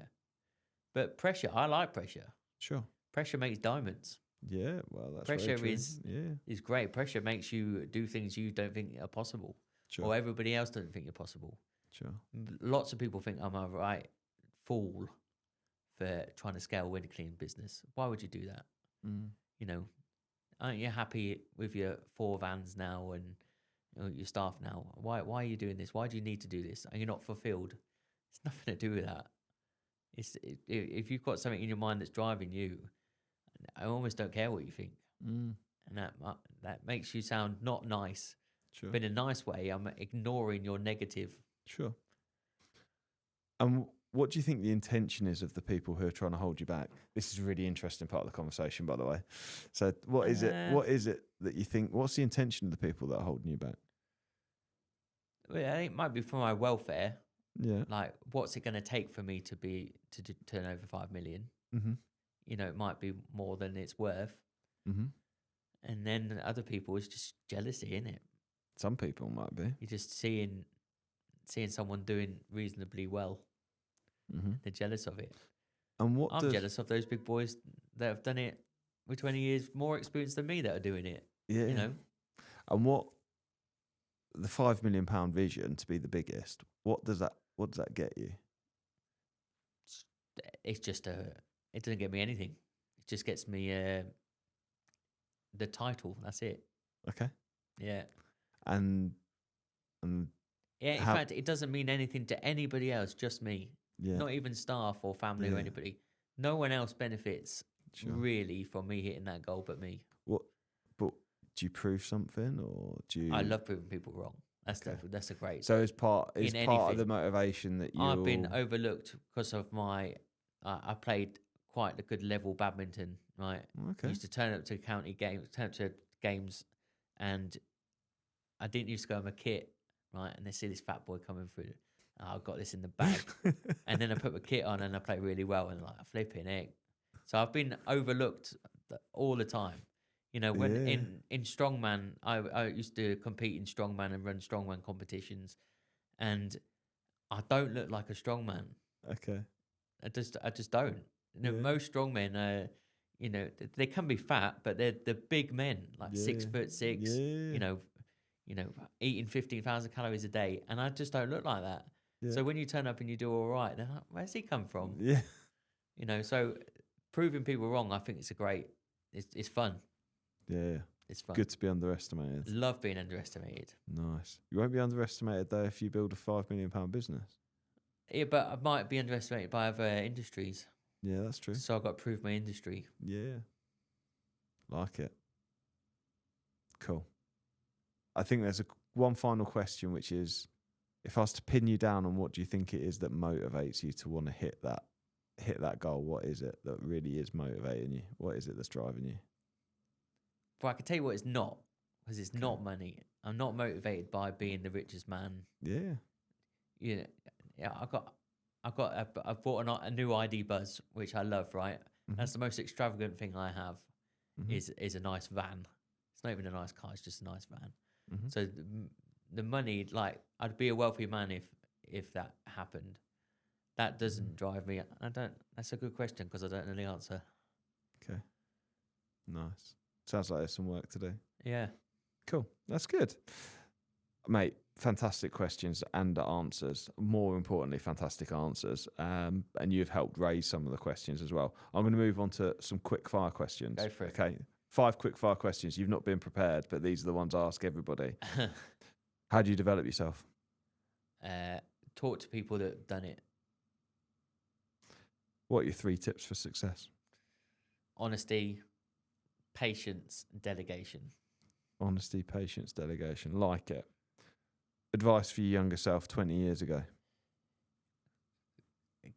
But pressure, I like pressure. Sure. Pressure makes diamonds. Yeah. Well, that's Pressure very true. is great. Pressure makes you do things you don't think are possible, Sure. or everybody else doesn't think are possible. Sure. Lots of people think I'm a right fool for trying to scale a window cleaning business. Why would you do that? You know, aren't you happy with your 4 vans now and, you know, your staff now? Why are you doing this? Why do you need to do this? Are you not fulfilled? It's nothing to do with that. If you've got something in your mind that's driving you, I almost don't care what you think, and that makes you sound not nice. Sure. But in a nice way, I'm ignoring your negative. Sure. And what do you think the intention is of the people who are trying to hold you back? This is a really interesting part of the conversation, by the way. So what is it? What is it that you think? What's the intention of the people that are holding you back? Well, I think it might be for my welfare. Yeah. Like, what's it going to take for me to turn over 5 million? Mm-hmm. You know, it might be more than it's worth. Mm-hmm. And then other people, it's just jealousy, isn't it? Some people might be. You're just seeing someone doing reasonably well. Mm-hmm. They're jealous of it. And what I'm jealous of those big boys that have done it with 20 years more experience than me that are doing it. Yeah. You know? And what the £5 million vision to be the biggest? What does that get you? It's just it doesn't get me anything. It just gets me the title. That's it. Okay. Yeah. And yeah. In fact, it doesn't mean anything to anybody else. Just me. Yeah. Not even staff or family or anybody. No one else benefits really from me hitting that goal, but me. What? But do you prove something, or do you? I love proving people wrong. That's a great. So as part of anything. the motivation that you. I've been overlooked because of my. I played quite a good level badminton, right? Okay. I used to turn up to county games, and I didn't used to go in my kit, right? And they see this fat boy coming through. Oh, I've got this in the bag, and then I put my kit on and I play really well, and like flipping egg. So I've been overlooked all the time. You know, when Yeah. in strongman, I used to compete in strongman and run strongman competitions, and I don't look like a strongman. Okay. I just don't. You know, Yeah. most strongmen are, you know, they can be fat, but they're big men, like Yeah. 6'6", Yeah. you know, eating 15,000 calories a day, and I just don't look like that. Yeah. So when you turn up and you do all right, they're like, where's he come from? Yeah. You know, so proving people wrong, I think it's fun. Yeah. It's fun. Good to be underestimated. Love being underestimated. Nice. You won't be underestimated though if you build a £5 million business. Yeah, but I might be underestimated by other industries. Yeah, that's true. So I've got to prove my industry. Yeah. Like it. Cool. I think there's one final question, which is, if I was to pin you down on what do you think it is that motivates you to want to hit that goal, what is it that really is motivating you? What is it that's driving you? But I can tell you what it's not, because it's not money. I'm not motivated by being the richest man. Yeah. You know, yeah, I've bought a new ID Buzz, which I love. Right, that's the most extravagant thing I have. Is a nice van. It's not even a nice car; it's just a nice van. So the money, like, I'd be a wealthy man if that happened. That doesn't drive me. I don't. That's a good question because I don't know the answer. Okay. Nice. Sounds like there's some work to do. Yeah. Cool. That's good. Mate, fantastic questions and answers. More importantly, fantastic answers. And you've helped raise some of the questions as well. I'm going to move on to some quick fire questions. Go for it. Okay. 5 quick fire questions. You've not been prepared, but these are the ones I ask everybody. How do you develop yourself? Talk to people that have done it. What are your 3 tips for success? Honesty, patience, and delegation. Honesty, patience, delegation. Like it. Advice for your younger self 20 years ago.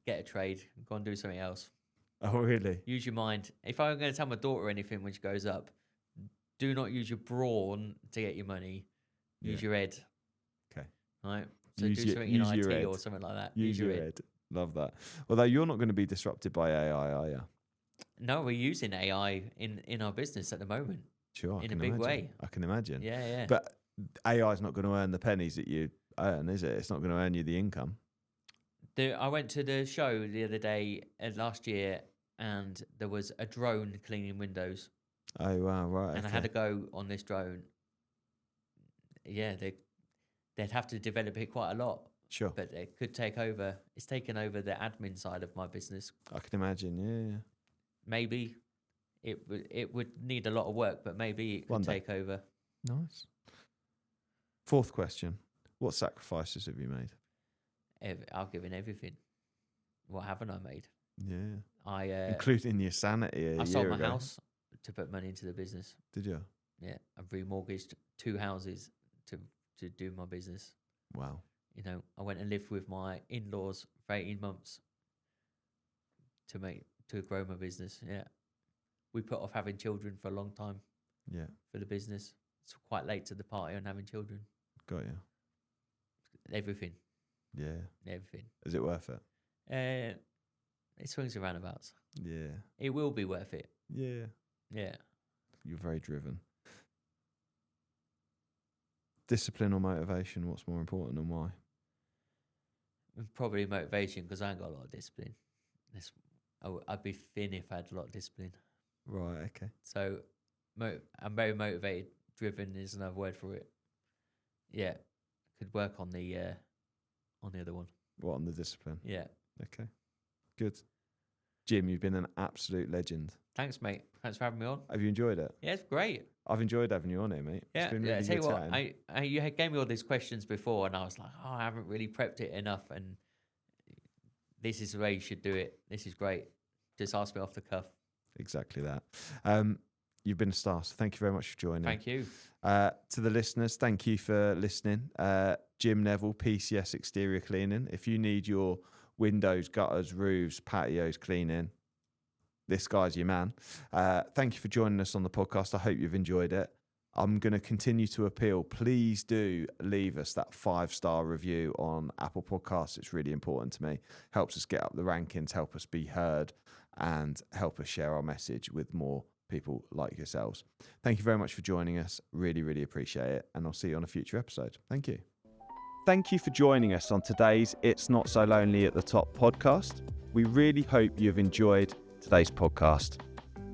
Get a trade. Go and do something else. Oh, really? Use your mind. If I'm going to tell my daughter anything when she goes up, do not use your brawn to get your money. Use your head. Okay. Right? So Use do your- something use in your IT head. or something like that. Use your head. Love that. Although you're not going to be disrupted by AI, are you? No, we're using AI in our business at the moment. Sure. I In a can big imagine. way. I can imagine. Yeah, yeah. But AI is not going to earn the pennies that you earn, is it? It's not going to earn you the income. I went to the show the other day, last year, and there was a drone cleaning windows. Oh, wow. Right. And I had to go on this drone. Yeah, they'd have to develop it quite a lot. Sure. But it could take over. It's taken over the admin side of my business. I can imagine. Yeah. Maybe it would need a lot of work, but maybe it One could day. take over. Nice. 4th question. What sacrifices have you made? I've given everything. What haven't I made? Yeah. Including your sanity. I sold my house to put money into the business. Did you? Yeah, I've remortgaged 2 houses to do my business. Wow. You know, I went and lived with my in-laws for 18 months to grow my business. Yeah, we put off having children for a long time. Yeah. For the business, it's quite late to the party on having children. Got you. Everything. Yeah. Everything. Is it worth it? It swings and roundabouts. Yeah. It will be worth it. Yeah. Yeah. You're very driven. Discipline or motivation? What's more important and why? Probably motivation, because I ain't got a lot of discipline. I'd be thin if I had a lot of discipline. Right. Okay. So I'm very motivated. Driven is another word for it. Yeah. Could work on the other one. What, on the discipline? Yeah. Okay. Good. Jim, you've been an absolute legend. Thanks, mate. Thanks for having me on. Have you enjoyed it? Yeah, it's great. I've enjoyed having you on here, mate. Yeah, It's been yeah. really Tell you good what, time. you gave me all these questions before, and I was like, oh, I haven't really prepped it enough, and this is the way you should do it. This is great. Just ask me off the cuff. Exactly that. You've been a star, so thank you very much for joining. Thank you. To the listeners, thank you for listening. Jim Neville, PCS Exterior Cleaning. If you need your windows, gutters, roofs, patios cleaning, this guy's your man. Thank you for joining us on the podcast. I hope you've enjoyed it. I'm going to continue to appeal. Please do leave us that 5-star review on Apple Podcasts. It's really important to me. Helps us get up the rankings, help us be heard, and help us share our message with more people like yourselves. Thank you very much for joining us. Really, really appreciate it. And I'll see you on a future episode. Thank you. Thank you for joining us on today's It's Not So Lonely at the Top podcast. We really hope you've enjoyed today's podcast.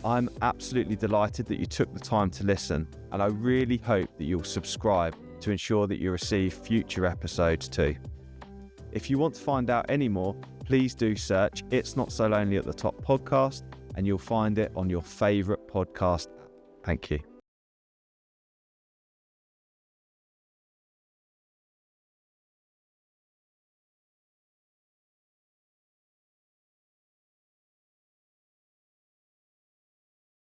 I'm absolutely delighted that you took the time to listen, and I really hope that you'll subscribe to ensure that you receive future episodes too. If you want to find out any more, please do search It's Not So Lonely at the Top podcast, and you'll find it on your favourite podcast app. Thank you.